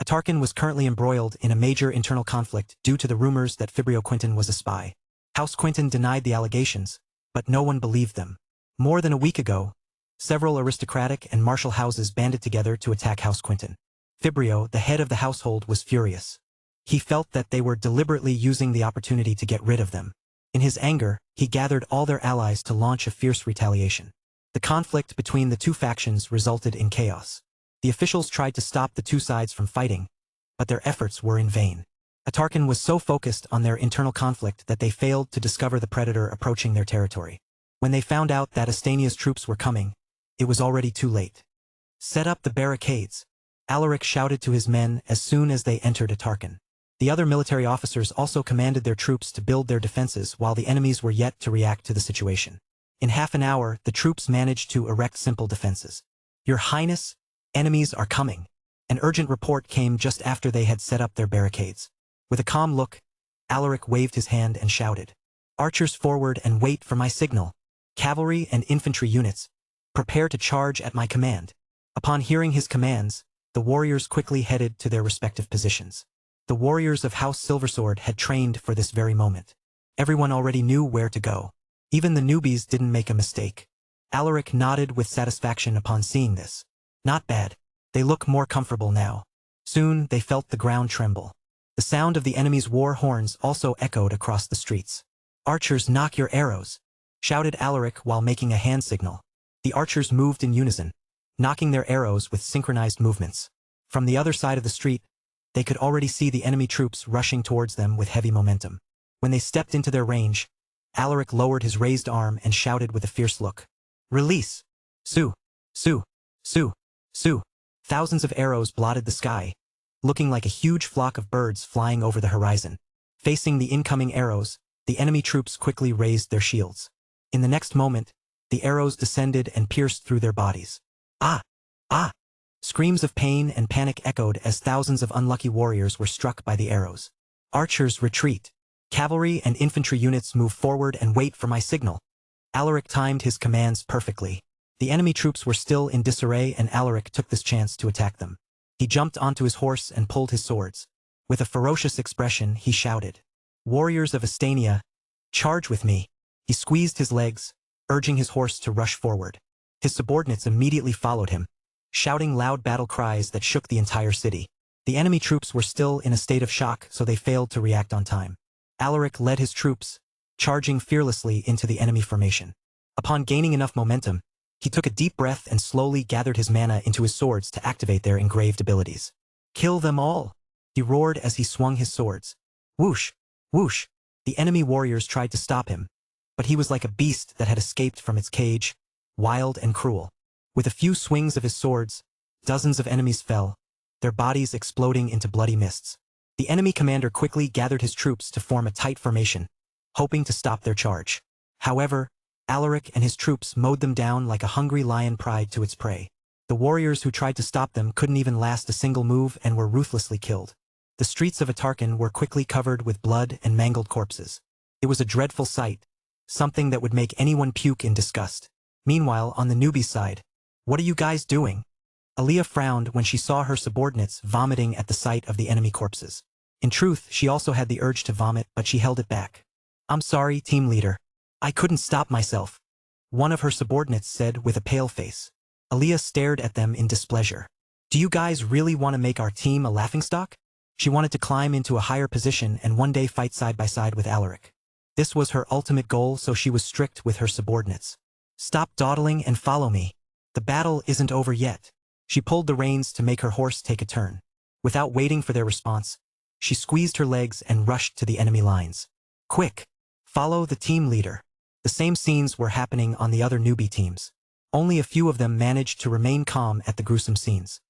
Atarkan was currently embroiled in a major internal conflict due to the rumors that Fibrio Quinton was a spy. House Quinton denied the allegations, but no one believed them. More than a week ago, several aristocratic and martial houses banded together to attack House Quinton. Fibrio, the head of the household, was furious. He felt that they were deliberately using the opportunity to get rid of them. In his anger, he gathered all their allies to launch a fierce retaliation. The conflict between the two factions resulted in chaos. The officials tried to stop the two sides from fighting, but their efforts were in vain. Atarkan was so focused on their internal conflict that they failed to discover the predator approaching their territory. When they found out that Astania's troops were coming, it was already too late. "Set up the barricades," Alaric shouted to his men as soon as they entered Atarkan. The other military officers also commanded their troops to build their defenses while the enemies were yet to react to the situation. In half an hour, the troops managed to erect simple defenses. "Your Highness, enemies are coming." An urgent report came just after they had set up their barricades. With a calm look, Alaric waved his hand and shouted, "Archers forward and wait for my signal. Cavalry and infantry units, prepare to charge at my command." Upon hearing his commands, the warriors quickly headed to their respective positions. The warriors of House Silversword had trained for this very moment. Everyone already knew where to go. Even the newbies didn't make a mistake. Alaric nodded with satisfaction upon seeing this. Not bad. They look more comfortable now. Soon they felt the ground tremble. The sound of the enemy's war horns also echoed across the streets. "Archers, knock your arrows," shouted Alaric while making a hand signal. The archers moved in unison, knocking their arrows with synchronized movements. From the other side of the street, they could already see the enemy troops rushing towards them with heavy momentum. When they stepped into their range, Alaric lowered his raised arm and shouted with a fierce look, "Release! Su! Su! Su! Su!" Thousands of arrows blotted the sky, looking like a huge flock of birds flying over the horizon. Facing the incoming arrows, the enemy troops quickly raised their shields. In the next moment, the arrows descended and pierced through their bodies. "Ah! Ah!" Screams of pain and panic echoed as thousands of unlucky warriors were struck by the arrows. "Archers, retreat. Cavalry and infantry units, move forward and wait for my signal." Alaric timed his commands perfectly. The enemy troops were still in disarray and Alaric took this chance to attack them. He jumped onto his horse and pulled his swords. With a ferocious expression, he shouted, "Warriors of Astania, charge with me." He squeezed his legs, urging his horse to rush forward. His subordinates immediately followed him, shouting loud battle cries that shook the entire city. The enemy troops were still in a state of shock, so they failed to react on time. Alaric led his troops, charging fearlessly into the enemy formation. Upon gaining enough momentum, he took a deep breath and slowly gathered his mana into his swords to activate their engraved abilities. "Kill them all!" he roared as he swung his swords. Whoosh! Whoosh! The enemy warriors tried to stop him, but he was like a beast that had escaped from its cage, wild and cruel. With a few swings of his swords, dozens of enemies fell, their bodies exploding into bloody mists. The enemy commander quickly gathered his troops to form a tight formation, hoping to stop their charge. However, Alaric and his troops mowed them down like a hungry lion pried to its prey. The warriors who tried to stop them couldn't even last a single move and were ruthlessly killed. The streets of Atarkan were quickly covered with blood and mangled corpses. It was a dreadful sight, something that would make anyone puke in disgust. Meanwhile, on the newbie side, "What are you guys doing?" Aaliyah frowned when she saw her subordinates vomiting at the sight of the enemy corpses. In truth, she also had the urge to vomit, but she held it back. "I'm sorry, team leader. I couldn't stop myself," one of her subordinates said with a pale face. Aaliyah stared at them in displeasure. "Do you guys really want to make our team a laughingstock?" She wanted to climb into a higher position and one day fight side by side with Alaric. This was her ultimate goal, so she was strict with her subordinates. "Stop dawdling and follow me. The battle isn't over yet." She pulled the reins to make her horse take a turn. Without waiting for their response, she squeezed her legs and rushed to the enemy lines. "Quick! Follow the team leader." The same scenes were happening on the other newbie teams. Only a few of them managed to remain calm at the gruesome scenes.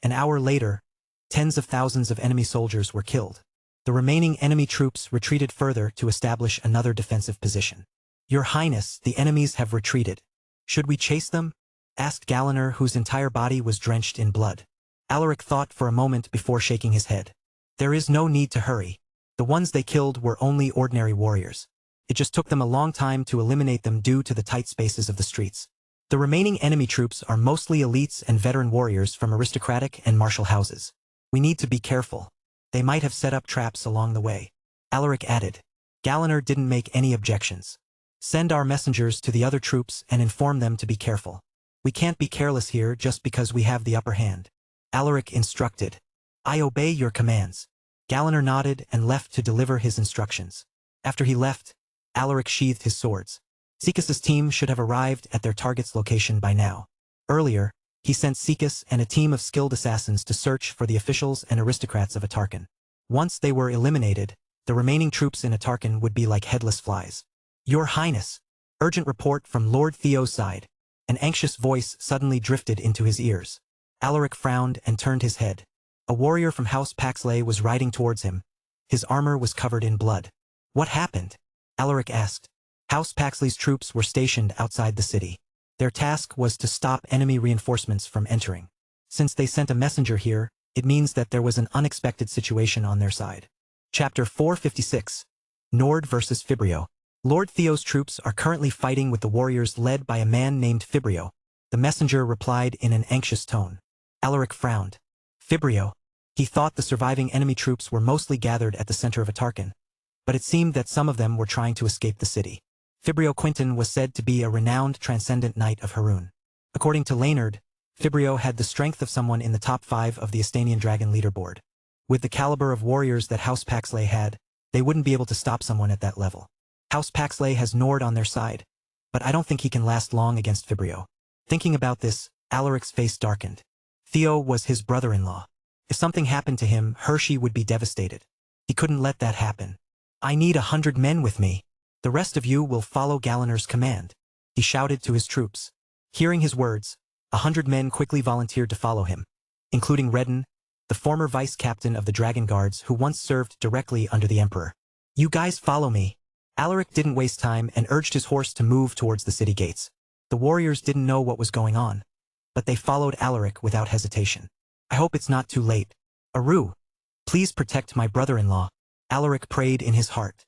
An hour later, tens of thousands of enemy soldiers were killed. The remaining enemy troops retreated further to establish another defensive position. "Your Highness, the enemies have retreated. Should we chase them?" asked Galaner, whose entire body was drenched in blood. Alaric thought for a moment before shaking his head. "There is no need to hurry. The ones they killed were only ordinary warriors. It just took them a long time to eliminate them due to the tight spaces of the streets. The remaining enemy troops are mostly elites and veteran warriors from aristocratic and martial houses. We need to be careful. They might have set up traps along the way," Alaric added. Galaner didn't make any objections. "Send our messengers to the other troops and inform them to be careful. We can't be careless here just because we have the upper hand," Alaric instructed. "I obey your commands." Galaner nodded and left to deliver his instructions. After he left, Alaric sheathed his swords. Sikis's team should have arrived at their target's location by now. Earlier, he sent Sikis and a team of skilled assassins to search for the officials and aristocrats of Atarkan. Once they were eliminated, the remaining troops in Atarkan would be like headless flies. "Your Highness!" Urgent report from Lord Theo's side. An anxious voice suddenly drifted into his ears. Alaric frowned and turned his head. A warrior from House Paxley was riding towards him. His armor was covered in blood. "What happened?" Alaric asked. House Paxley's troops were stationed outside the city. Their task was to stop enemy reinforcements from entering. Since they sent a messenger here, it means that there was an unexpected situation on their side. Chapter 456. Nord vs. Fibrio. Lord Theo's troops are currently fighting with the warriors led by a man named Fibrio. The messenger replied in an anxious tone. Alaric frowned. Fibrio. He thought the surviving enemy troops were mostly gathered at the center of Atarkan, but it seemed that some of them were trying to escape the city. Fibrio Quinton was said to be a renowned transcendent knight of Harun. According to Leonard, Fibrio had the strength of someone in the top 5 of the Estanian Dragon leaderboard. With the caliber of warriors that House Paxley had, they wouldn't be able to stop someone at that level. House Paxley has Nord on their side, but I don't think he can last long against Fibrio. Thinking about this, Alaric's face darkened. Theo was his brother-in-law. If something happened to him, Hershey would be devastated. He couldn't let that happen. "I need 100 men with me. The rest of you will follow Galaner's command," he shouted to his troops. Hearing his words, 100 men quickly volunteered to follow him, including Redden, the former vice-captain of the Dragon Guards who once served directly under the Emperor. "You guys follow me." Alaric didn't waste time and urged his horse to move towards the city gates. The warriors didn't know what was going on, but they followed Alaric without hesitation. "I hope it's not too late. Aru, please protect my brother-in-law," Alaric prayed in his heart.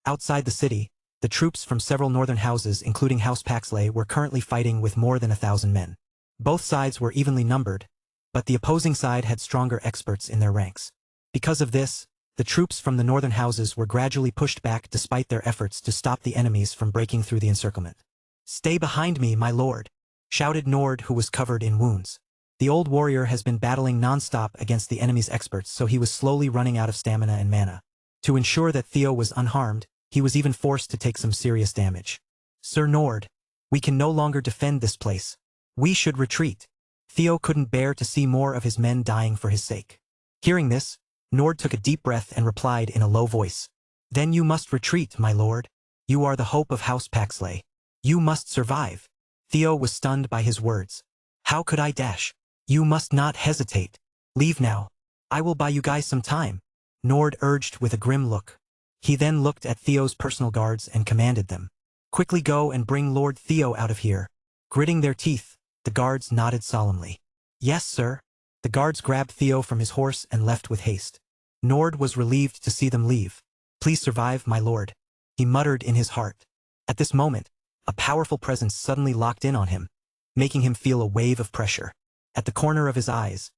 Outside the city, the troops from several northern houses, including House Paxley, were currently fighting with more than 1,000 men. Both sides were evenly numbered, but the opposing side had stronger experts in their ranks. Because of this, the troops from the northern houses were gradually pushed back despite their efforts to stop the enemies from breaking through the encirclement. "Stay behind me, my lord," shouted Nord, who was covered in wounds. The old warrior has been battling non-stop against the enemy's experts, so he was slowly running out of stamina and mana. To ensure that Theo was unharmed, he was even forced to take some serious damage. Sir Nord, we can no longer defend this place. We should retreat. Theo couldn't bear to see more of his men dying for his sake. Hearing this, Nord took a deep breath and replied in a low voice. Then you must retreat, my lord. You are the hope of House Paxley. You must survive. Theo was stunned by his words. How could I dash? You must not hesitate. Leave now. I will buy you guys some time, Nord urged with a grim look. He then looked at Theo's personal guards and commanded them. Quickly go and bring Lord Theo out of here. Gritting their teeth, the guards nodded solemnly. Yes, sir. The guards grabbed Theo from his horse and left with haste. Nord was relieved to see them leave. Please survive, my lord, he muttered in his heart. At this moment, a powerful presence suddenly locked in on him, making him feel a wave of pressure. At the corner of his eyes,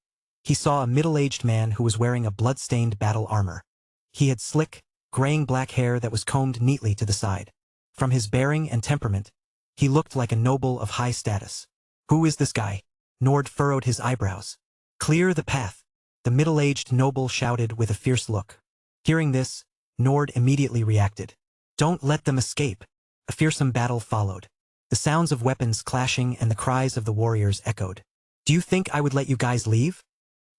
he saw a middle-aged man who was wearing a blood-stained battle armor. He had slick, graying black hair that was combed neatly to the side. From his bearing and temperament, he looked like a noble of high status. Who is this guy? Nord furrowed his eyebrows. Clear the path, the middle-aged noble shouted with a fierce look. Hearing this, Nord immediately reacted. Don't let them escape. A fearsome battle followed. The sounds of weapons clashing and the cries of the warriors echoed. Do you think I would let you guys leave?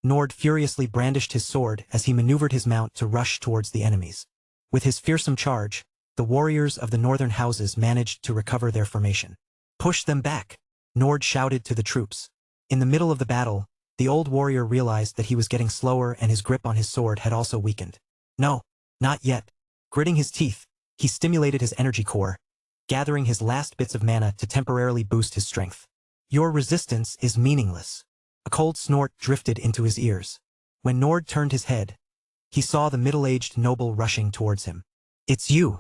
Nord furiously brandished his sword as he maneuvered his mount to rush towards the enemies. With his fearsome charge, the warriors of the northern houses managed to recover their formation. Push them back, Nord shouted to the troops. In the middle of the battle, the old warrior realized that he was getting slower and his grip on his sword had also weakened. No, not yet. Gritting his teeth, he stimulated his energy core, gathering his last bits of mana to temporarily boost his strength. Your resistance is meaningless. A cold snort drifted into his ears. When Nord turned his head, he saw the middle-aged noble rushing towards him. It's you.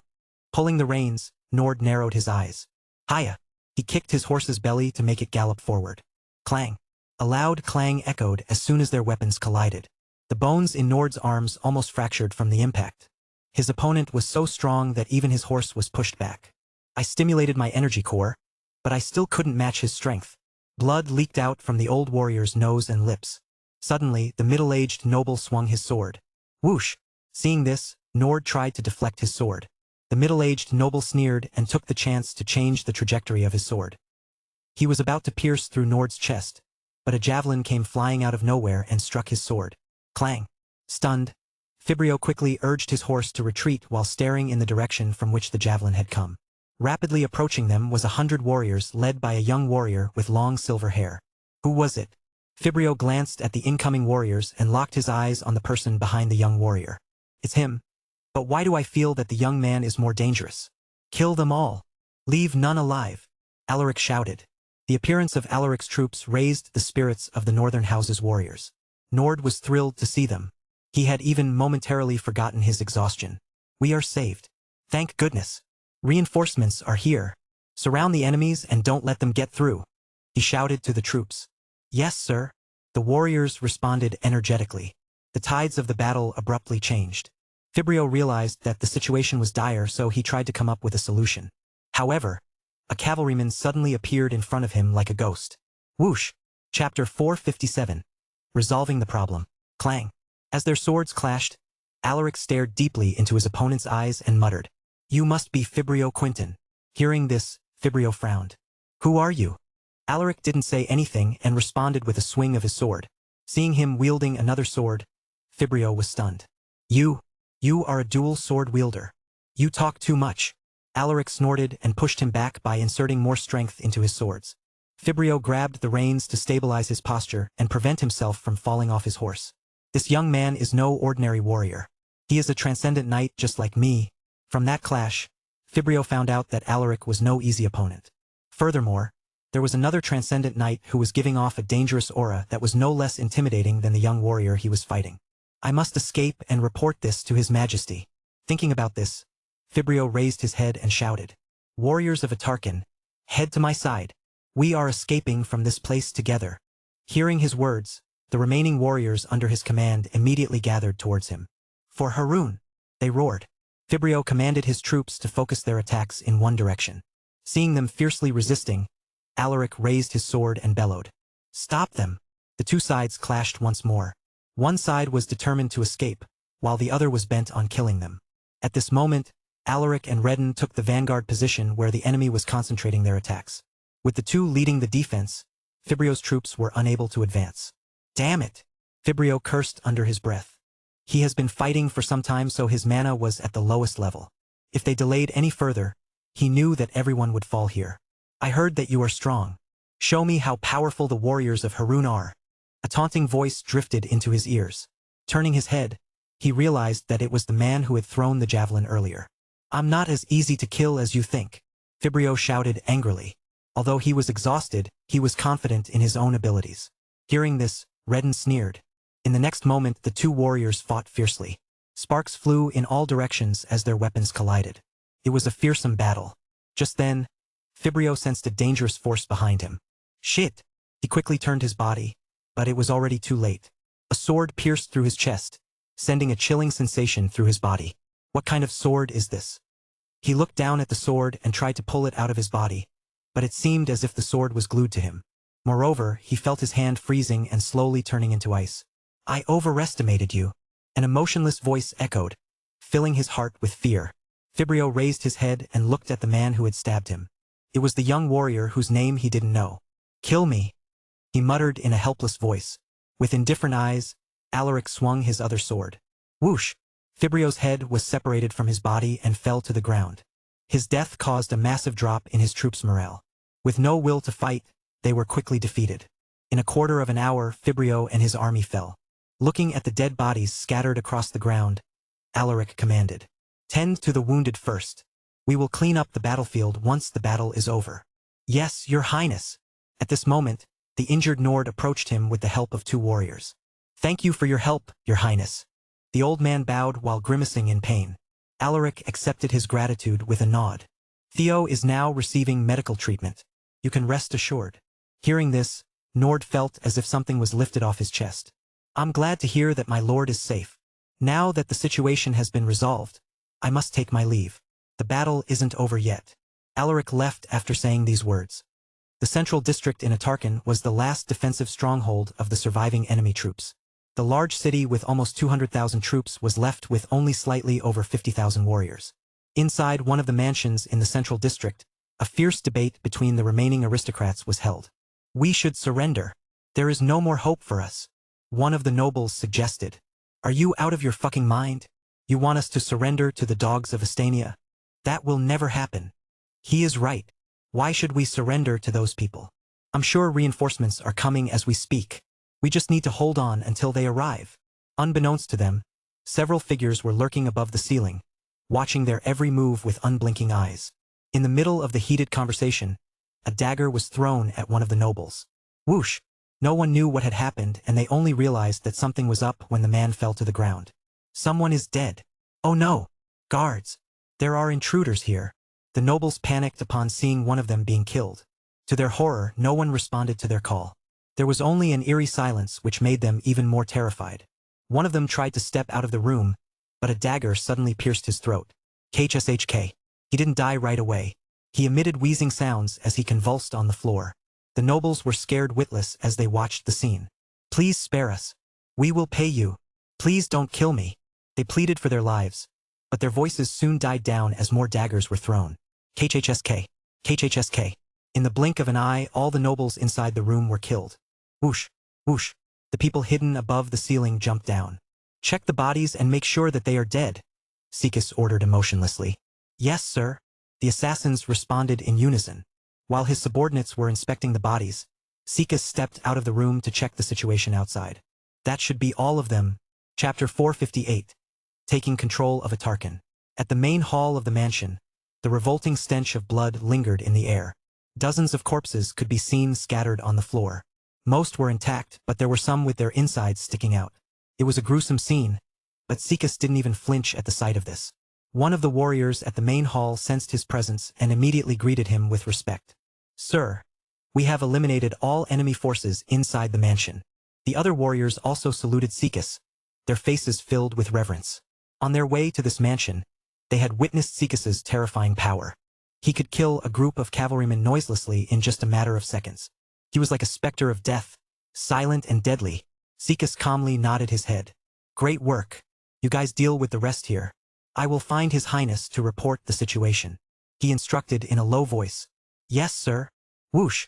Pulling the reins, Nord narrowed his eyes. Hiya. He kicked his horse's belly to make it gallop forward. Clang. A loud clang echoed as soon as their weapons collided. The bones in Nord's arms almost fractured from the impact. His opponent was so strong that even his horse was pushed back. I stimulated my energy core, but I still couldn't match his strength. Blood leaked out from the old warrior's nose and lips. Suddenly, the middle-aged noble swung his sword. Whoosh! Seeing this, Nord tried to deflect his sword. The middle-aged noble sneered and took the chance to change the trajectory of his sword. He was about to pierce through Nord's chest, but a javelin came flying out of nowhere and struck his sword. Clang! Stunned, Fibrio quickly urged his horse to retreat while staring in the direction from which the javelin had come. Rapidly approaching them was 100 warriors led by a young warrior with long silver hair. Who was it? Fibrio glanced at the incoming warriors and locked his eyes on the person behind the young warrior. It's him. But why do I feel that the young man is more dangerous? Kill them all. Leave none alive, Alaric shouted. The appearance of Alaric's troops raised the spirits of the Northern House's warriors. Nord was thrilled to see them. He had even momentarily forgotten his exhaustion. We are saved. Thank goodness. Reinforcements are here. Surround the enemies and don't let them get through, he shouted to the troops. Yes, sir. The warriors responded energetically. The tides of the battle abruptly changed. Fibrio realized that the situation was dire, so he tried to come up with a solution. However, a cavalryman suddenly appeared in front of him like a ghost. Whoosh! Chapter 457. Resolving the problem. Clang. As their swords clashed, Alaric stared deeply into his opponent's eyes and muttered, "You must be Fibrio Quinton." Hearing this, Fibrio frowned. "Who are you?" Alaric didn't say anything and responded with a swing of his sword. Seeing him wielding another sword, Fibrio was stunned. You are a dual sword wielder. You talk too much." Alaric snorted and pushed him back by inserting more strength into his swords. Fibrio grabbed the reins to stabilize his posture and prevent himself from falling off his horse. This young man is no ordinary warrior. He is a transcendent knight just like me. From that clash, Fibrio found out that Alaric was no easy opponent. Furthermore, there was another transcendent knight who was giving off a dangerous aura that was no less intimidating than the young warrior he was fighting. I must escape and report this to His Majesty. Thinking about this, Fibrio raised his head and shouted, "Warriors of Atarkan, head to my side. We are escaping from this place together." Hearing his words, the remaining warriors under his command immediately gathered towards him. "For Harun!" they roared. Fibrio commanded his troops to focus their attacks in one direction. Seeing them fiercely resisting, Alaric raised his sword and bellowed, "Stop them! The two sides clashed once more. One side was determined to escape, while the other was bent on killing them. At this moment, Alaric and Redden took the vanguard position where the enemy was concentrating their attacks. With the two leading the defense, Fibrio's troops were unable to advance. Damn it! Fibrio cursed under his breath. He has been fighting for some time, so his mana was at the lowest level. If they delayed any further, he knew that everyone would fall here. I heard that you are strong. Show me how powerful the warriors of Harun are. A taunting voice drifted into his ears. Turning his head, he realized that it was the man who had thrown the javelin earlier. I'm not as easy to kill as you think, Fibrio shouted angrily. Although he was exhausted, he was confident in his own abilities. Hearing this, Redden sneered. In the next moment, the two warriors fought fiercely. Sparks flew in all directions as their weapons collided. It was a fearsome battle. Just then, Fibrio sensed a dangerous force behind him. Shit! He quickly turned his body, but it was already too late. A sword pierced through his chest, sending a chilling sensation through his body. What kind of sword is this? He looked down at the sword and tried to pull it out of his body, but it seemed as if the sword was glued to him. Moreover, he felt his hand freezing and slowly turning into ice. I overestimated you, an emotionless voice echoed, filling his heart with fear. Fibrio raised his head and looked at the man who had stabbed him. It was the young warrior whose name he didn't know. Kill me, he muttered in a helpless voice. With indifferent eyes, Alaric swung his other sword. Whoosh! Fibrio's head was separated from his body and fell to the ground. His death caused a massive drop in his troops' morale. With no will to fight, they were quickly defeated. In a quarter of an hour, Fibrio and his army fell. Looking at the dead bodies scattered across the ground, Alaric commanded, "Tend to the wounded first. We will clean up the battlefield once the battle is over." Yes, your highness. At this moment, the injured Nord approached him with the help of two warriors. Thank you for your help, your highness. The old man bowed while grimacing in pain. Alaric accepted his gratitude with a nod. Theo is now receiving medical treatment. You can rest assured. Hearing this, Nord felt as if something was lifted off his chest. I'm glad to hear that my lord is safe. Now that the situation has been resolved, I must take my leave. The battle isn't over yet. Alaric left after saying these words. The central district in Atarkan was the last defensive stronghold of the surviving enemy troops. The large city with almost 200,000 troops was left with only slightly over 50,000 warriors. Inside one of the mansions in the central district, a fierce debate between the remaining aristocrats was held. We should surrender. There is no more hope for us, one of the nobles suggested. Are you out of your fucking mind? You want us to surrender to the dogs of Estania? That will never happen. He is right. Why should we surrender to those people? I'm sure reinforcements are coming as we speak. We just need to hold on until they arrive. Unbeknownst to them, several figures were lurking above the ceiling, watching their every move with unblinking eyes. In the middle of the heated conversation, a dagger was thrown at one of the nobles. Whoosh! No one knew what had happened, and they only realized that something was up when the man fell to the ground. Someone is dead. Oh no! Guards! There are intruders here. The nobles panicked upon seeing one of them being killed. To their horror, no one responded to their call. There was only an eerie silence which made them even more terrified. One of them tried to step out of the room, but a dagger suddenly pierced his throat. KHSHK. He didn't die right away. He emitted wheezing sounds as he convulsed on the floor. The nobles were scared witless as they watched the scene. Please spare us. We will pay you. Please don't kill me. They pleaded for their lives, but their voices soon died down as more daggers were thrown. KHSK. KHSK. In the blink of an eye, all the nobles inside the room were killed. Whoosh, whoosh. The people hidden above the ceiling jumped down. Check the bodies and make sure that they are dead, Sikas ordered emotionlessly. Yes, sir. The assassins responded in unison. While his subordinates were inspecting the bodies, Sikas stepped out of the room to check the situation outside. That should be all of them. Chapter 458. Taking control of Atarkan. At the main hall of the mansion, the revolting stench of blood lingered in the air. Dozens of corpses could be seen scattered on the floor. Most were intact, but there were some with their insides sticking out. It was a gruesome scene, but Sikas didn't even flinch at the sight of this. One of the warriors at the main hall sensed his presence and immediately greeted him with respect. Sir, we have eliminated all enemy forces inside the mansion. The other warriors also saluted Sikas, their faces filled with reverence. On their way to this mansion, they had witnessed Sikas's terrifying power. He could kill a group of cavalrymen noiselessly in just a matter of seconds. He was like a specter of death, silent and deadly. Sikas calmly nodded his head. Great work. You guys deal with the rest here. I will find His Highness to report the situation. He instructed in a low voice. Yes, sir. Whoosh.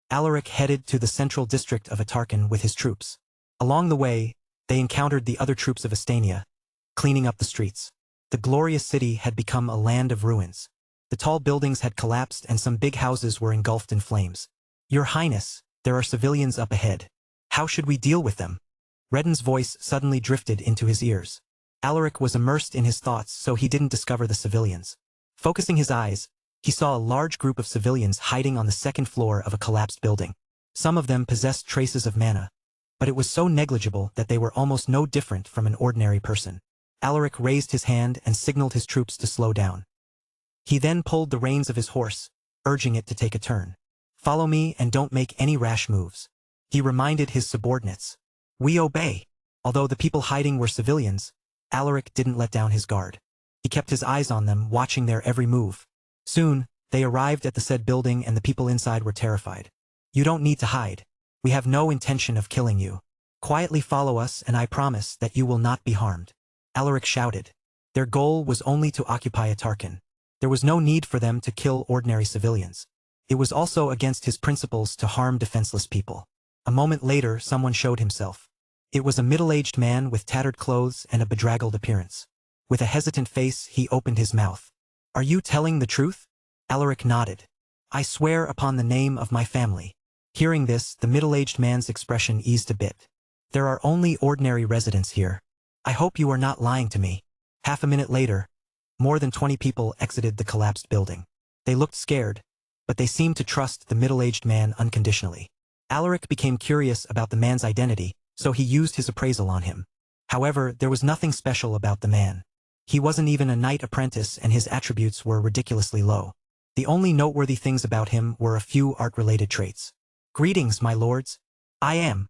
Alaric headed to the central district of Atarkan with his troops. Along the way, they encountered the other troops of Estania, cleaning up the streets. The glorious city had become a land of ruins. The tall buildings had collapsed and some big houses were engulfed in flames. Your Highness, there are civilians up ahead. How should we deal with them? Redden's voice suddenly drifted into his ears. Alaric was immersed in his thoughts, so he didn't discover the civilians. Focusing his eyes, he saw a large group of civilians hiding on the second floor of a collapsed building. Some of them possessed traces of mana, but it was so negligible that they were almost no different from an ordinary person. Alaric raised his hand and signaled his troops to slow down. He then pulled the reins of his horse, urging it to take a turn. Follow me and don't make any rash moves. He reminded his subordinates. We obey. Although the people hiding were civilians, Alaric didn't let down his guard. He kept his eyes on them, watching their every move. Soon, they arrived at the said building and the people inside were terrified. You don't need to hide. We have no intention of killing you. Quietly follow us and I promise that you will not be harmed. Alaric shouted. Their goal was only to occupy Atarkan. There was no need for them to kill ordinary civilians. It was also against his principles to harm defenseless people. A moment later, someone showed himself. It was a middle-aged man with tattered clothes and a bedraggled appearance. With a hesitant face, he opened his mouth. Are you telling the truth? Alaric nodded. I swear upon the name of my family. Hearing this, the middle-aged man's expression eased a bit. There are only ordinary residents here. I hope you are not lying to me. Half a minute later, more than 20 people exited the collapsed building. They looked scared, but they seemed to trust the middle-aged man unconditionally. Alaric became curious about the man's identity, so he used his appraisal on him. However, there was nothing special about the man. He wasn't even a knight apprentice and his attributes were ridiculously low. The only noteworthy things about him were a few art-related traits. Greetings, my lords. I am.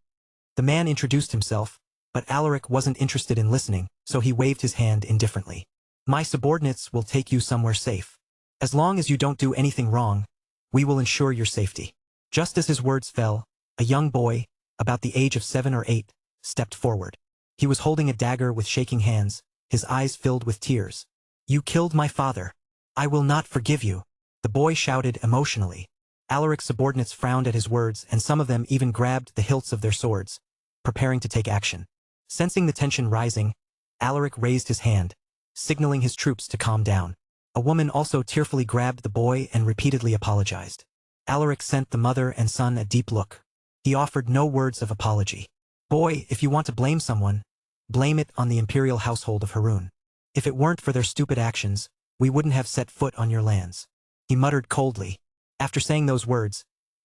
The man introduced himself, but Alaric wasn't interested in listening, so he waved his hand indifferently. My subordinates will take you somewhere safe. As long as you don't do anything wrong, we will ensure your safety. Just as his words fell, a young boy, about the age of 7 or 8, stepped forward. He was holding a dagger with shaking hands, his eyes filled with tears. You killed my father. I will not forgive you. The boy shouted emotionally. Alaric's subordinates frowned at his words and some of them even grabbed the hilts of their swords, preparing to take action. Sensing the tension rising, Alaric raised his hand, signaling his troops to calm down. A woman also tearfully grabbed the boy and repeatedly apologized. Alaric sent the mother and son a deep look. He offered no words of apology. Boy, if you want to blame someone, blame it on the imperial household of Harun. If it weren't for their stupid actions, we wouldn't have set foot on your lands. He muttered coldly. After saying those words,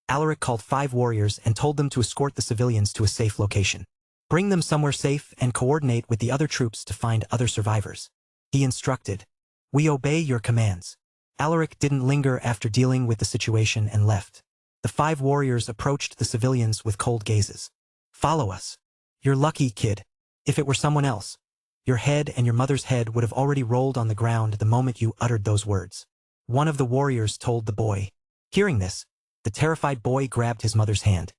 Alaric called 5 warriors and told them to escort the civilians to a safe location. Bring them somewhere safe and coordinate with the other troops to find other survivors. He instructed. We obey your commands. Alaric didn't linger after dealing with the situation and left. The 5 warriors approached the civilians with cold gazes. Follow us. You're lucky, kid. If it were someone else, your head and your mother's head would have already rolled on the ground the moment you uttered those words. One of the warriors told the boy. Hearing this, the terrified boy grabbed his mother's hand.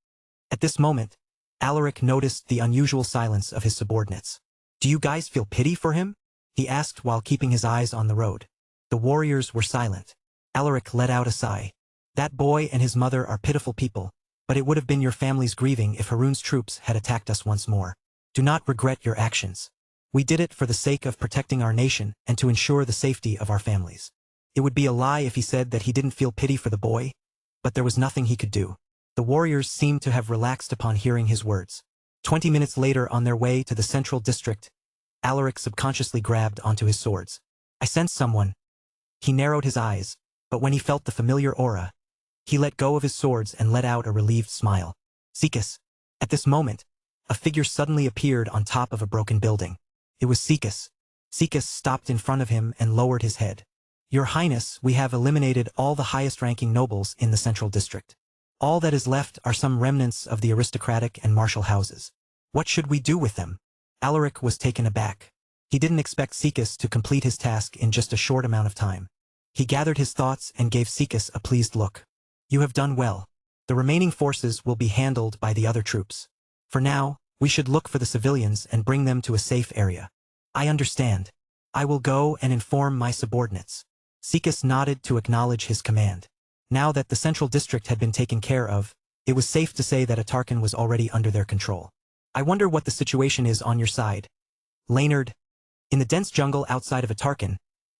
At this moment, Alaric noticed the unusual silence of his subordinates. Do you guys feel pity for him? He asked while keeping his eyes on the road. The warriors were silent. Alaric let out a sigh. That boy and his mother are pitiful people, but it would have been your family's grieving if Harun's troops had attacked us once more. Do not regret your actions. We did it for the sake of protecting our nation and to ensure the safety of our families. It would be a lie if he said that he didn't feel pity for the boy, but there was nothing he could do. The warriors seemed to have relaxed upon hearing his words. 20 minutes later, on their way to the central district, Alaric subconsciously grabbed onto his swords. I sensed someone. He narrowed his eyes, but when he felt the familiar aura, he let go of his swords and let out a relieved smile. Sikas. At this moment, a figure suddenly appeared on top of a broken building. It was Sikas. Sikas stopped in front of him and lowered his head. Your Highness, we have eliminated all the highest-ranking nobles in the central district. All that is left are some remnants of the aristocratic and martial houses. What should we do with them? Alaric was taken aback. He didn't expect Sikas to complete his task in just a short amount of time. He gathered his thoughts and gave Sikas a pleased look. You have done well. The remaining forces will be handled by the other troops. For now, we should look for the civilians and bring them to a safe area. I understand. I will go and inform my subordinates. Sikas nodded to acknowledge his command. Now that the central district had been taken care of, it was safe to say that Atarkan was already under their control. I wonder what the situation is on your side. Laynard. In the dense jungle outside of Atarkan,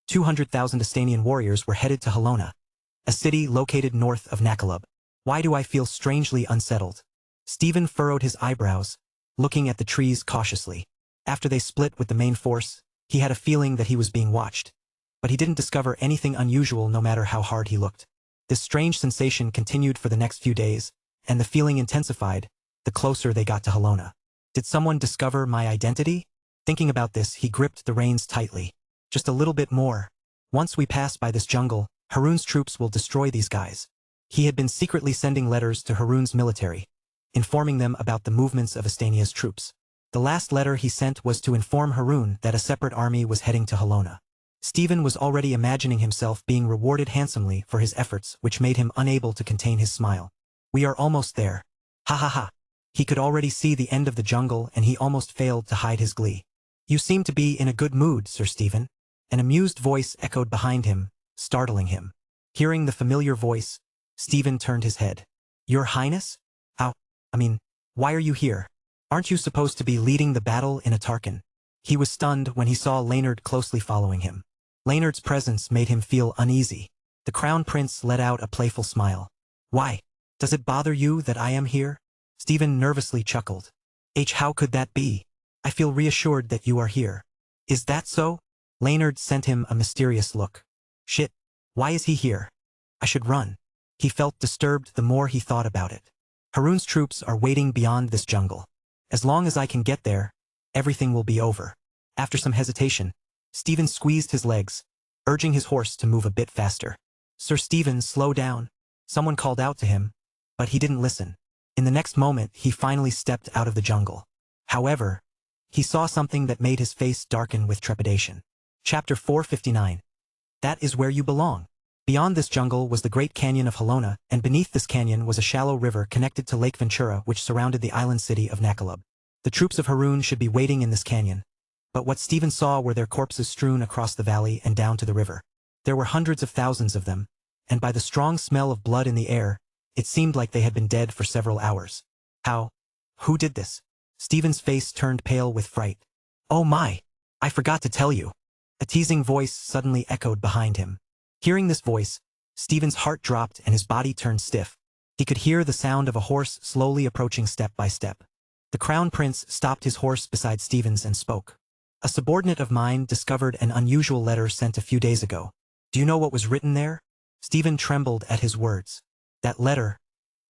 200,000 Estanian warriors were headed to Halona, a city located north of Nakalub. Why do I feel strangely unsettled? Stephen furrowed his eyebrows, looking at the trees cautiously. After they split with the main force, he had a feeling that he was being watched. But he didn't discover anything unusual no matter how hard he looked. This strange sensation continued for the next few days, and the feeling intensified the closer they got to Halona. Did someone discover my identity? Thinking about this, he gripped the reins tightly. Just a little bit more. Once we pass by this jungle, Harun's troops will destroy these guys. He had been secretly sending letters to Harun's military, informing them about the movements of Estania's troops. The last letter he sent was to inform Harun that a separate army was heading to Halona. Stephen was already imagining himself being rewarded handsomely for his efforts, which made him unable to contain his smile. We are almost there. Ha ha ha. He could already see the end of the jungle and he almost failed to hide his glee. You seem to be in a good mood, Sir Stephen. An amused voice echoed behind him, startling him. Hearing the familiar voice, Stephen turned his head. Your Highness? Why are you here? Aren't you supposed to be leading the battle in Atarkan? He was stunned when he saw Laynard closely following him. Laynard's presence made him feel uneasy. The Crown Prince let out a playful smile. Why? Does it bother you that I am here? Stephen nervously chuckled. How could that be? I feel reassured that you are here. Is that so? Laynard sent him a mysterious look. Shit. Why is he here? I should run. He felt disturbed the more he thought about it. Harun's troops are waiting beyond this jungle. As long as I can get there, everything will be over. After some hesitation, Stephen squeezed his legs, urging his horse to move a bit faster. Sir Stephen, slow down. Someone called out to him, but he didn't listen. In the next moment, he finally stepped out of the jungle. However, he saw something that made his face darken with trepidation. Chapter 459. That is where you belong. Beyond this jungle was the Great Canyon of Halona, and beneath this canyon was a shallow river connected to Lake Ventura which surrounded the island city of Nakalub. The troops of Harun should be waiting in this canyon. But what Stephen saw were their corpses strewn across the valley and down to the river. There were hundreds of thousands of them, and by the strong smell of blood in the air, it seemed like they had been dead for several hours. How? Who did this? Stephen's face turned pale with fright. Oh my! I forgot to tell you. A teasing voice suddenly echoed behind him. Hearing this voice, Stephen's heart dropped and his body turned stiff. He could hear the sound of a horse slowly approaching step by step. The Crown Prince stopped his horse beside Stephen's and spoke. A subordinate of mine discovered an unusual letter sent a few days ago. Do you know what was written there? Stephen trembled at his words. That letter?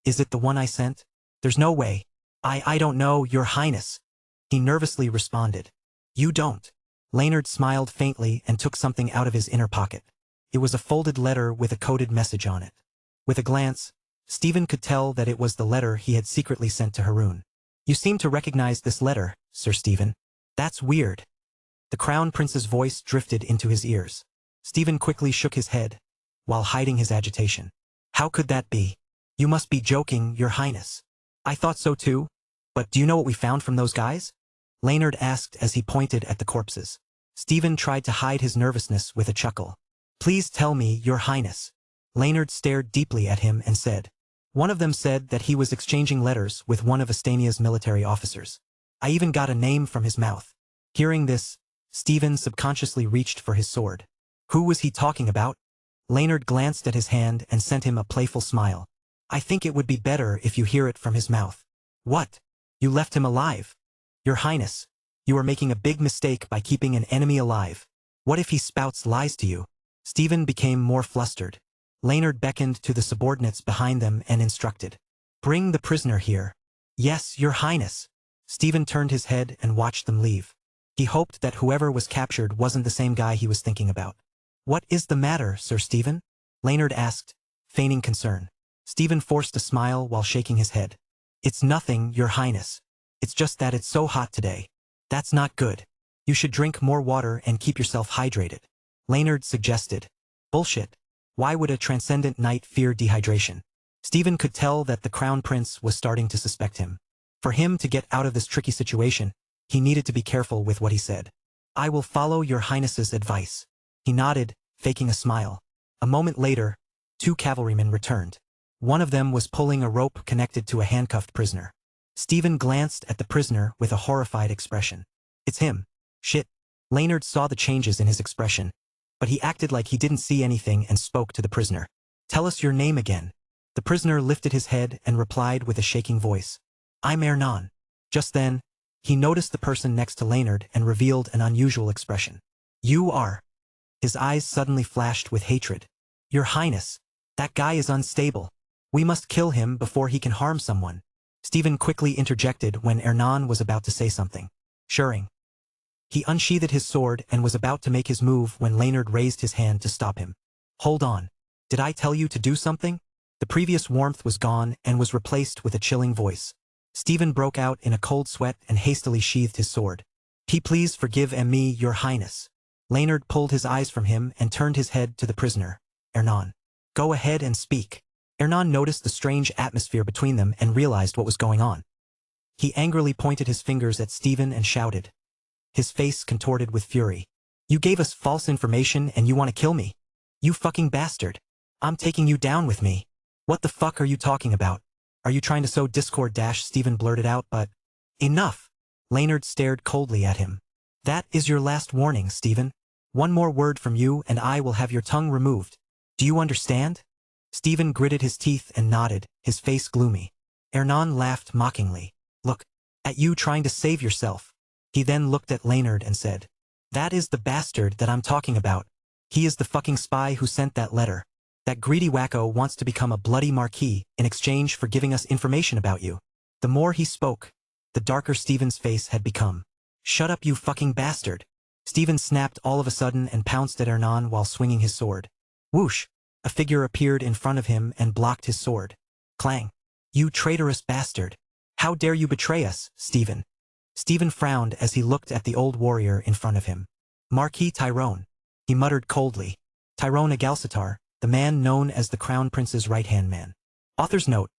Is it the one I sent? There's no way. I don't know, Your Highness. He nervously responded. You don't. Laynard smiled faintly and took something out of his inner pocket. It was a folded letter with a coded message on it. With a glance, Stephen could tell that it was the letter he had secretly sent to Harun. You seem to recognize this letter, Sir Stephen. That's weird. The Crown Prince's voice drifted into his ears. Stephen quickly shook his head, while hiding his agitation. How could that be? You must be joking, Your Highness. I thought so too. But do you know what we found from those guys? Laynard asked as he pointed at the corpses. Stephen tried to hide his nervousness with a chuckle. Please tell me, Your Highness. Laynard stared deeply at him and said. One of them said that he was exchanging letters with one of Estania's military officers. I even got a name from his mouth. Hearing this, Stephen subconsciously reached for his sword. Who was he talking about? Laynard glanced at his hand and sent him a playful smile. I think it would be better if you hear it from his mouth. What? You left him alive? Your Highness, you are making a big mistake by keeping an enemy alive. What if he spouts lies to you? Stephen became more flustered. Laynard beckoned to the subordinates behind them and instructed. Bring the prisoner here. Yes, Your Highness. Stephen turned his head and watched them leave. He hoped that whoever was captured wasn't the same guy he was thinking about. What is the matter, Sir Stephen? Laynard asked, feigning concern. Stephen forced a smile while shaking his head. It's nothing, Your Highness. It's just that it's so hot today. That's not good. You should drink more water and keep yourself hydrated. Laynard suggested. Bullshit. Why would a transcendent knight fear dehydration? Stephen could tell that the Crown Prince was starting to suspect him. For him to get out of this tricky situation, he needed to be careful with what he said. I will follow your highness's advice. He nodded, faking a smile. A moment later, 2 cavalrymen returned. One of them was pulling a rope connected to a handcuffed prisoner. Stephen glanced at the prisoner with a horrified expression. It's him. Shit. Laynard saw the changes in his expression, but he acted like he didn't see anything and spoke to the prisoner. Tell us your name again. The prisoner lifted his head and replied with a shaking voice. I'm Hernan. Just then, he noticed the person next to Laynard and revealed an unusual expression. You are. His eyes suddenly flashed with hatred. Your Highness, that guy is unstable. We must kill him before he can harm someone. Stephen quickly interjected when Hernan was about to say something. Shuring. He unsheathed his sword and was about to make his move when Laynard raised his hand to stop him. Hold on. Did I tell you to do something? The previous warmth was gone and was replaced with a chilling voice. Stephen broke out in a cold sweat and hastily sheathed his sword. Please forgive me, your highness. Laynard pulled his eyes from him and turned his head to the prisoner. Hernan. Go ahead and speak. Hernan noticed the strange atmosphere between them and realized what was going on. He angrily pointed his fingers at Stephen and shouted. His face contorted with fury. You gave us false information and you want to kill me? You fucking bastard. I'm taking you down with me. What the fuck are you talking about? Are you trying to sow discord? Stephen blurted out, but... Enough! Laynard stared coldly at him. That is your last warning, Stephen. One more word from you and I will have your tongue removed. Do you understand? Stephen gritted his teeth and nodded, his face gloomy. Hernan laughed mockingly. Look, at you trying to save yourself. He then looked at Laynard and said, that is the bastard that I'm talking about. He is the fucking spy who sent that letter. That greedy wacko wants to become a bloody marquis in exchange for giving us information about you. The more he spoke, the darker Stephen's face had become. Shut up, you fucking bastard. Stephen snapped all of a sudden and pounced at Hernan while swinging his sword. Whoosh! A figure appeared in front of him and blocked his sword. Clang! You traitorous bastard! How dare you betray us, Stephen? Stephen frowned as he looked at the old warrior in front of him. Marquis Tyrone. He muttered coldly. Tyrone Agalsitar, the man known as the Crown Prince's right-hand man. Author's note.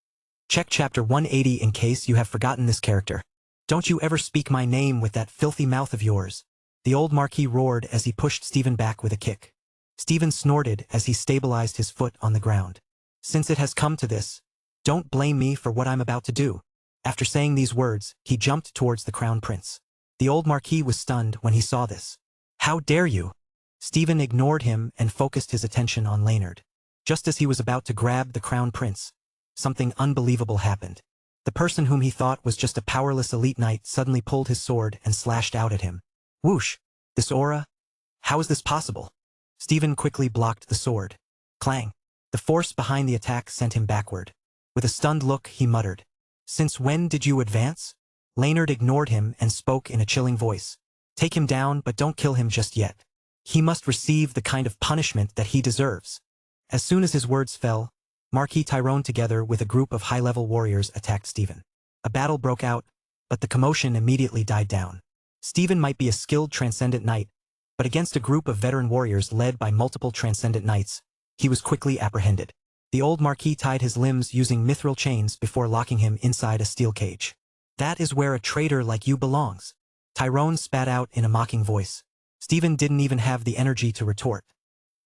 Check chapter 180 in case you have forgotten this character. Don't you ever speak my name with that filthy mouth of yours. The old Marquis roared as he pushed Stephen back with a kick. Stephen snorted as he stabilized his foot on the ground. Since it has come to this, don't blame me for what I'm about to do. After saying these words, he jumped towards the Crown Prince. The old Marquis was stunned when he saw this. How dare you? Stephen ignored him and focused his attention on Laynard. Just as he was about to grab the Crown Prince, something unbelievable happened. The person whom he thought was just a powerless elite knight suddenly pulled his sword and slashed out at him. Whoosh! This aura? How is this possible? Stephen quickly blocked the sword. Clang! The force behind the attack sent him backward. With a stunned look, he muttered. Since when did you advance? Laynard ignored him and spoke in a chilling voice. Take him down, but don't kill him just yet. He must receive the kind of punishment that he deserves. As soon as his words fell, Marquis Tyrone together with a group of high-level warriors attacked Stephen. A battle broke out, but the commotion immediately died down. Stephen might be a skilled transcendent knight, but against a group of veteran warriors led by multiple transcendent knights, he was quickly apprehended. The old Marquis tied his limbs using mithril chains before locking him inside a steel cage. That is where a traitor like you belongs. Tyrone spat out in a mocking voice. Stephen didn't even have the energy to retort.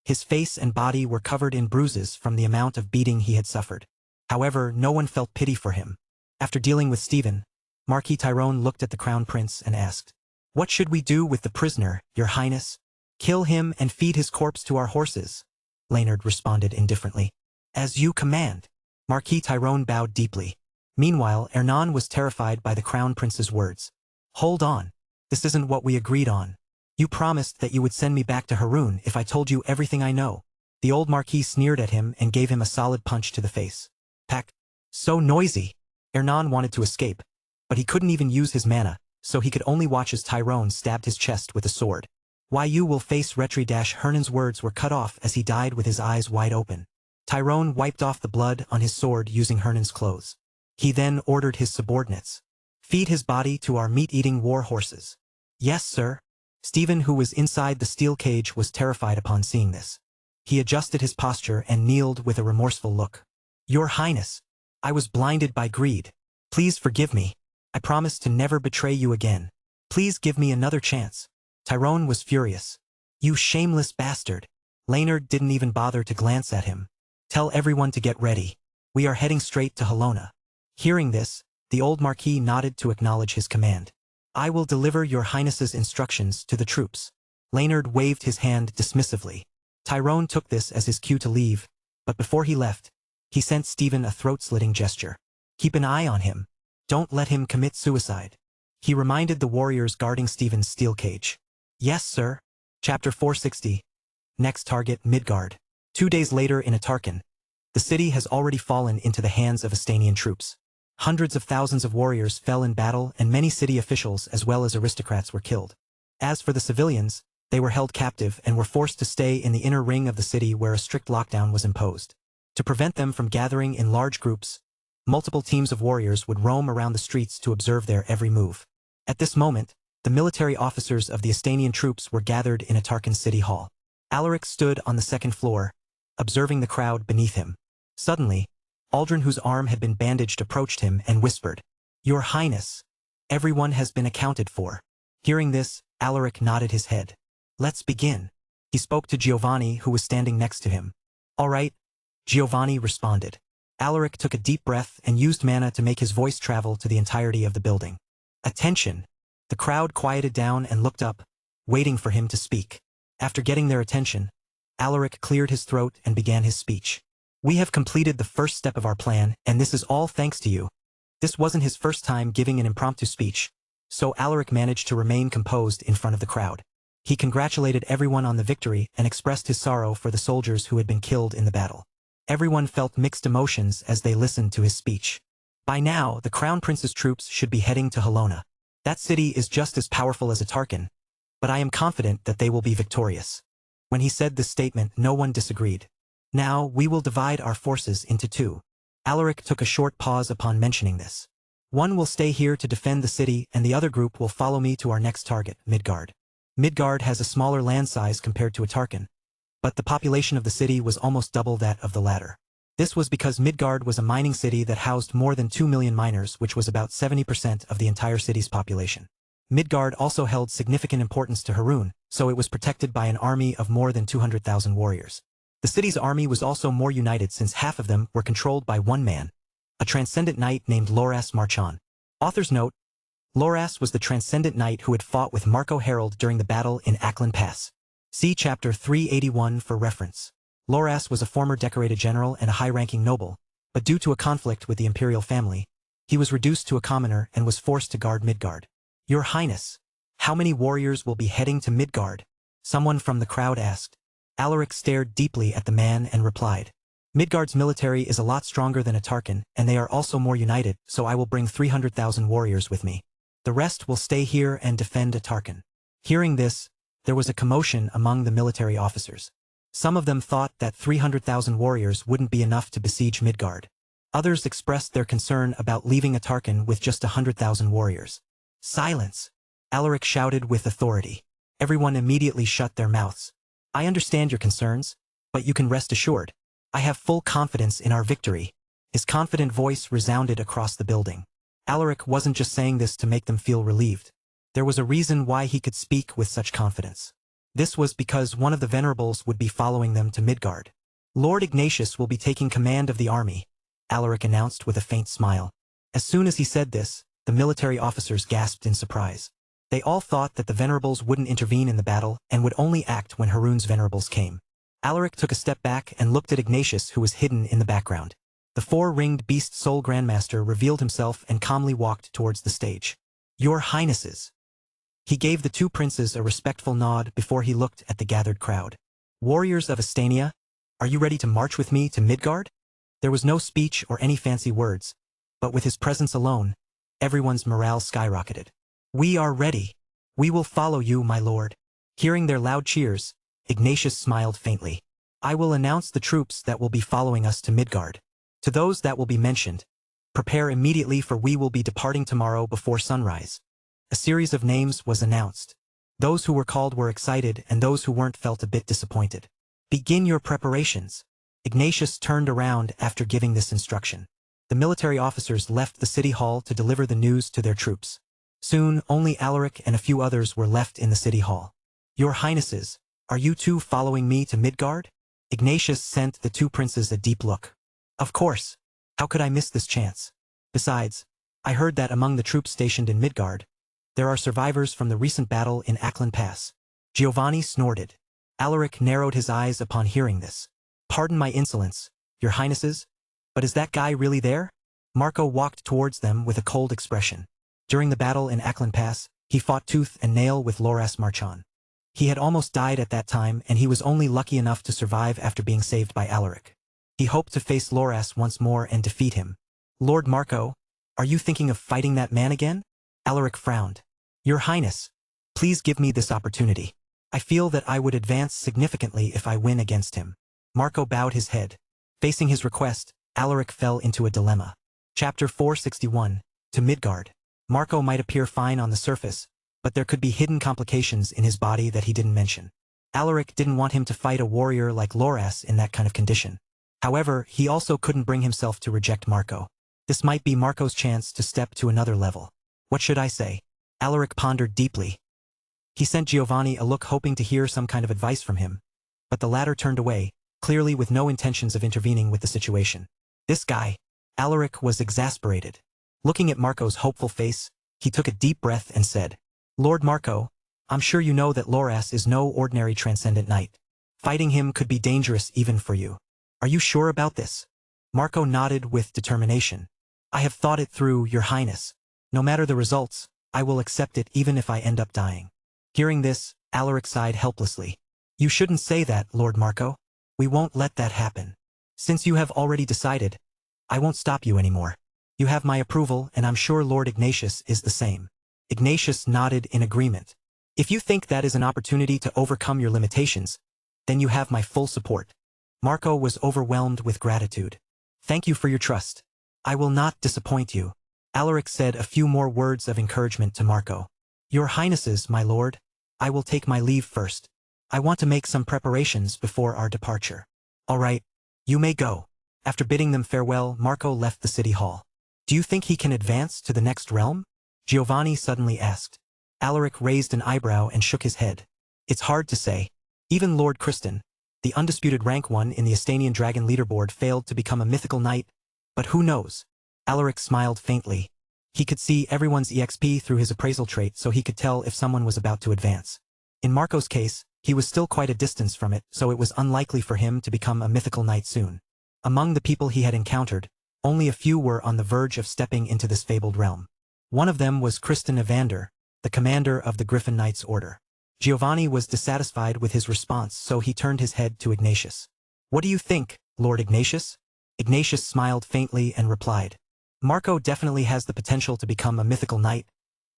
His face and body were covered in bruises from the amount of beating he had suffered. However, no one felt pity for him. After dealing with Stephen, Marquis Tyrone looked at the Crown Prince and asked, What should we do with the prisoner, your highness? Kill him and feed his corpse to our horses. Laynard responded indifferently. As you command. Marquis Tyrone bowed deeply. Meanwhile, Hernan was terrified by the Crown Prince's words. Hold on. This isn't what we agreed on. You promised that you would send me back to Haroun if I told you everything I know. The old Marquis sneered at him and gave him a solid punch to the face. Pack. So noisy. Hernan wanted to escape, but he couldn't even use his mana, so he could only watch as Tyrone stabbed his chest with a sword. Why you will face retry. Hernan's words were cut off as he died with his eyes wide open. Tyrone wiped off the blood on his sword using Hernan's clothes. He then ordered his subordinates. Feed his body to our meat-eating war horses. Yes, sir. Stephen, who was inside the steel cage, was terrified upon seeing this. He adjusted his posture and kneeled with a remorseful look. Your Highness, I was blinded by greed. Please forgive me. I promise to never betray you again. Please give me another chance. Tyrone was furious. You shameless bastard. Laynard didn't even bother to glance at him. Tell everyone to get ready. We are heading straight to Helona. Hearing this, the old Marquis nodded to acknowledge his command. I will deliver your Highness's instructions to the troops. Laynard waved his hand dismissively. Tyrone took this as his cue to leave, but before he left, he sent Stephen a throat-slitting gesture. Keep an eye on him. Don't let him commit suicide. He reminded the warriors guarding Stephen's steel cage. Yes, sir. Chapter 460. Next target, Midgard. 2 days later in Atarkan, the city has already fallen into the hands of Estanian troops. Hundreds of thousands of warriors fell in battle and many city officials as well as aristocrats were killed. As for the civilians, they were held captive and were forced to stay in the inner ring of the city where a strict lockdown was imposed. To prevent them from gathering in large groups, multiple teams of warriors would roam around the streets to observe their every move. At this moment, the military officers of the Estanian troops were gathered in Atarkan City Hall. Alaric stood on the second floor, observing the crowd beneath him. Suddenly, Aldrin, whose arm had been bandaged, approached him and whispered, Your Highness, everyone has been accounted for. Hearing this, Alaric nodded his head. Let's begin. He spoke to Giovanni, who was standing next to him. All right, Giovanni responded. Alaric took a deep breath and used mana to make his voice travel to the entirety of the building. Attention! The crowd quieted down and looked up, waiting for him to speak. After getting their attention, Alaric cleared his throat and began his speech. We have completed the first step of our plan, and this is all thanks to you. This wasn't his first time giving an impromptu speech, so Alaric managed to remain composed in front of the crowd. He congratulated everyone on the victory and expressed his sorrow for the soldiers who had been killed in the battle. Everyone felt mixed emotions as they listened to his speech. By now, the Crown Prince's troops should be heading to Helona. That city is just as powerful as Atarkan, but I am confident that they will be victorious. When he said this statement, no one disagreed. Now, we will divide our forces into two. Alaric took a short pause upon mentioning this. One will stay here to defend the city, and the other group will follow me to our next target, Midgard. Midgard has a smaller land size compared to Atarkan, but the population of the city was almost double that of the latter. This was because Midgard was a mining city that housed more than 2 million miners, which was about 70% of the entire city's population. Midgard also held significant importance to Harun, so it was protected by an army of more than 200,000 warriors. The city's army was also more united since half of them were controlled by one man, a transcendent knight named Loras Marchand. Author's note: Loras was the transcendent knight who had fought with Marco Harald during the battle in Ackland Pass. See Chapter 381 for reference. Loras was a former decorated general and a high-ranking noble, but due to a conflict with the imperial family, he was reduced to a commoner and was forced to guard Midgard. Your Highness, how many warriors will be heading to Midgard? Someone from the crowd asked. Alaric stared deeply at the man and replied, Midgard's military is a lot stronger than Atarkan, and they are also more united, so I will bring 300,000 warriors with me. The rest will stay here and defend Atarkan. Hearing this, there was a commotion among the military officers. Some of them thought that 300,000 warriors wouldn't be enough to besiege Midgard. Others expressed their concern about leaving Atarkan with just 100,000 warriors. Silence! Alaric shouted with authority. Everyone immediately shut their mouths. I understand your concerns, but you can rest assured. I have full confidence in our victory. His confident voice resounded across the building. Alaric wasn't just saying this to make them feel relieved. There was a reason why he could speak with such confidence. This was because one of the venerables would be following them to Midgard. Lord Ignatius will be taking command of the army, Alaric announced with a faint smile. As soon as he said this, the military officers gasped in surprise. They all thought that the venerables wouldn't intervene in the battle and would only act when Harun's venerables came. Alaric took a step back and looked at Ignatius, who was hidden in the background. The four-ringed beast soul grandmaster revealed himself and calmly walked towards the stage. Your Highnesses! He gave the two princes a respectful nod before he looked at the gathered crowd. Warriors of Estania, are you ready to march with me to Midgard? There was no speech or any fancy words, but with his presence alone, everyone's morale skyrocketed. We are ready. We will follow you, my lord. Hearing their loud cheers, Ignatius smiled faintly. I will announce the troops that will be following us to Midgard. To those that will be mentioned, prepare immediately, for we will be departing tomorrow before sunrise. A series of names was announced. Those who were called were excited, and those who weren't felt a bit disappointed. Begin your preparations. Ignatius turned around after giving this instruction. The military officers left the city hall to deliver the news to their troops. Soon, only Alaric and a few others were left in the city hall. Your Highnesses, are you two following me to Midgard? Ignatius sent the two princes a deep look. Of course. How could I miss this chance? Besides, I heard that among the troops stationed in Midgard, there are survivors from the recent battle in Ackland Pass. Giovanni snorted. Alaric narrowed his eyes upon hearing this. Pardon my insolence, your Highnesses, but is that guy really there? Marco walked towards them with a cold expression. During the battle in Ackland Pass, he fought tooth and nail with Loras Marchon. He had almost died at that time, and he was only lucky enough to survive after being saved by Alaric. He hoped to face Loras once more and defeat him. Lord Marco, are you thinking of fighting that man again? Alaric frowned. Your Highness, please give me this opportunity. I feel that I would advance significantly if I win against him. Marco bowed his head. Facing his request, Alaric fell into a dilemma. Chapter 461, To Midgard. Marco might appear fine on the surface, but there could be hidden complications in his body that he didn't mention. Alaric didn't want him to fight a warrior like Loras in that kind of condition. However, he also couldn't bring himself to reject Marco. This might be Marco's chance to step to another level. What should I say? Alaric pondered deeply. He sent Giovanni a look hoping to hear some kind of advice from him, but the latter turned away, clearly with no intentions of intervening with the situation. This guy. Alaric was exasperated. Looking at Marco's hopeful face, he took a deep breath and said, Lord Marco, I'm sure you know that Loras is no ordinary transcendent knight. Fighting him could be dangerous even for you. Are you sure about this? Marco nodded with determination. I have thought it through, Your Highness. No matter the results, I will accept it even if I end up dying. Hearing this, Alaric sighed helplessly. You shouldn't say that, Lord Marco. We won't let that happen. Since you have already decided, I won't stop you anymore. You have my approval, and I'm sure Lord Ignatius is the same. Ignatius nodded in agreement. If you think that is an opportunity to overcome your limitations, then you have my full support. Marco was overwhelmed with gratitude. Thank you for your trust. I will not disappoint you. Alaric said a few more words of encouragement to Marco. Your Highnesses, my lord, I will take my leave first. I want to make some preparations before our departure. All right, you may go. After bidding them farewell, Marco left the city hall. Do you think he can advance to the next realm? Giovanni suddenly asked. Alaric raised an eyebrow and shook his head. It's hard to say. Even Lord Kristen, the undisputed rank 1 in the Estanian Dragon leaderboard, failed to become a mythical knight. But who knows? Alaric smiled faintly. He could see everyone's EXP through his appraisal trait, so he could tell if someone was about to advance. In Marco's case, he was still quite a distance from it, so it was unlikely for him to become a mythical knight soon. Among the people he had encountered, only a few were on the verge of stepping into this fabled realm. One of them was Kristen Evander, the commander of the Griffin Knights Order. Giovanni was dissatisfied with his response, so he turned his head to Ignatius. What do you think, Lord Ignatius? Ignatius smiled faintly and replied. Marco definitely has the potential to become a mythical knight,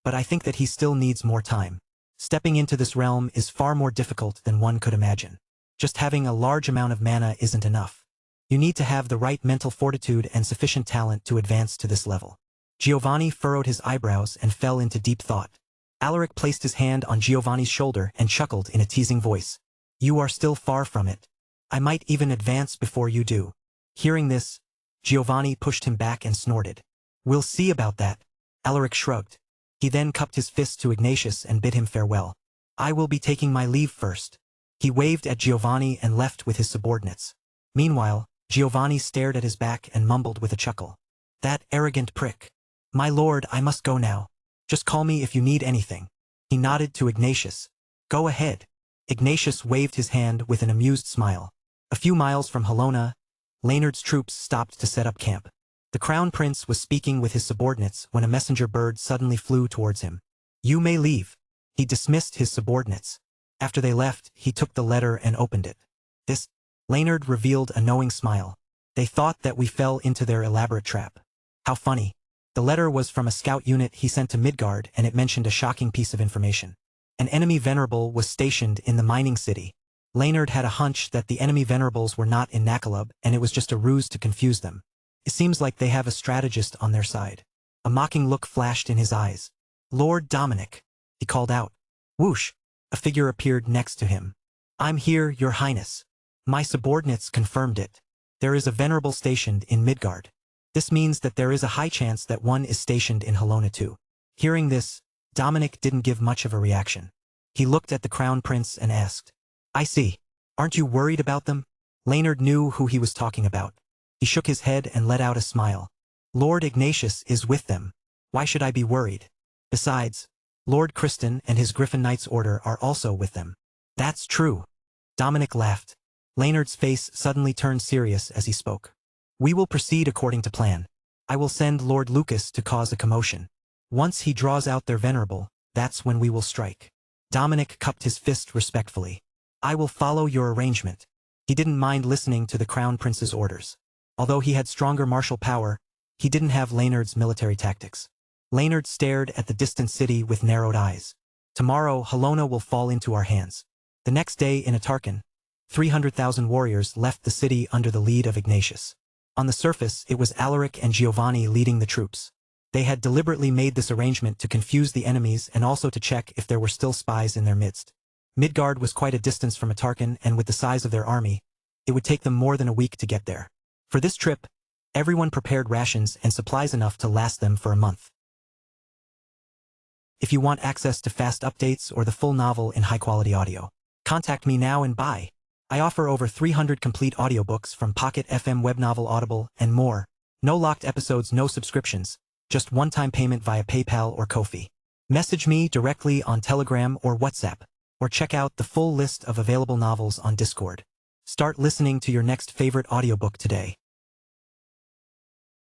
but I think that he still needs more time. Stepping into this realm is far more difficult than one could imagine. Just having a large amount of mana isn't enough. You need to have the right mental fortitude and sufficient talent to advance to this level. Giovanni furrowed his eyebrows and fell into deep thought. Alaric placed his hand on Giovanni's shoulder and chuckled in a teasing voice. You are still far from it. I might even advance before you do. Hearing this, Giovanni pushed him back and snorted. We'll see about that. Alaric shrugged. He then cupped his fist to Ignatius and bid him farewell. I will be taking my leave first. He waved at Giovanni and left with his subordinates. Meanwhile, Giovanni stared at his back and mumbled with a chuckle. That arrogant prick. My lord, I must go now. Just call me if you need anything. He nodded to Ignatius. Go ahead. Ignatius waved his hand with an amused smile. A few miles from Halona, Leonard's troops stopped to set up camp. The crown prince was speaking with his subordinates when a messenger bird suddenly flew towards him. You may leave. He dismissed his subordinates. After they left, he took the letter and opened it. This, Leonard revealed a knowing smile. They thought that we fell into their elaborate trap. How funny. The letter was from a scout unit he sent to Midgard, and it mentioned a shocking piece of information. An enemy venerable was stationed in the mining city. Leonard had a hunch that the enemy venerables were not in Nakalub, and it was just a ruse to confuse them. It seems like they have a strategist on their side. A mocking look flashed in his eyes. Lord Dominic, he called out. Whoosh! A figure appeared next to him. I'm here, Your Highness. My subordinates confirmed it. There is a venerable stationed in Midgard. This means that there is a high chance that one is stationed in Helona too. Hearing this, Dominic didn't give much of a reaction. He looked at the Crown Prince and asked, I see. Aren't you worried about them? Laynard knew who he was talking about. He shook his head and let out a smile. Lord Ignatius is with them. Why should I be worried? Besides, Lord Criston and his Griffin Knights Order are also with them. That's true. Dominic laughed. Laynard's face suddenly turned serious as he spoke. We will proceed according to plan. I will send Lord Lucas to cause a commotion. Once he draws out their venerable, that's when we will strike. Dominic cupped his fist respectfully. I will follow your arrangement. He didn't mind listening to the Crown Prince's orders. Although he had stronger martial power, he didn't have Laynard's military tactics. Laynard stared at the distant city with narrowed eyes. Tomorrow, Helona will fall into our hands. The next day in Atarkan, 300,000 warriors left the city under the lead of Ignatius. On the surface, it was Alaric and Giovanni leading the troops. They had deliberately made this arrangement to confuse the enemies and also to check if there were still spies in their midst. Midgard was quite a distance from Atarkan, and with the size of their army, it would take them more than a week to get there. For this trip, everyone prepared rations and supplies enough to last them for a month. If you want access to fast updates or the full novel in high-quality audio, contact me now and buy. I offer over 300 complete audiobooks from Pocket FM, Webnovel, Audible, and more. No locked episodes, no subscriptions, just one-time payment via PayPal or Ko-fi. Message me directly on Telegram or WhatsApp, or check out the full list of available novels on Discord. Start listening to your next favorite audiobook today.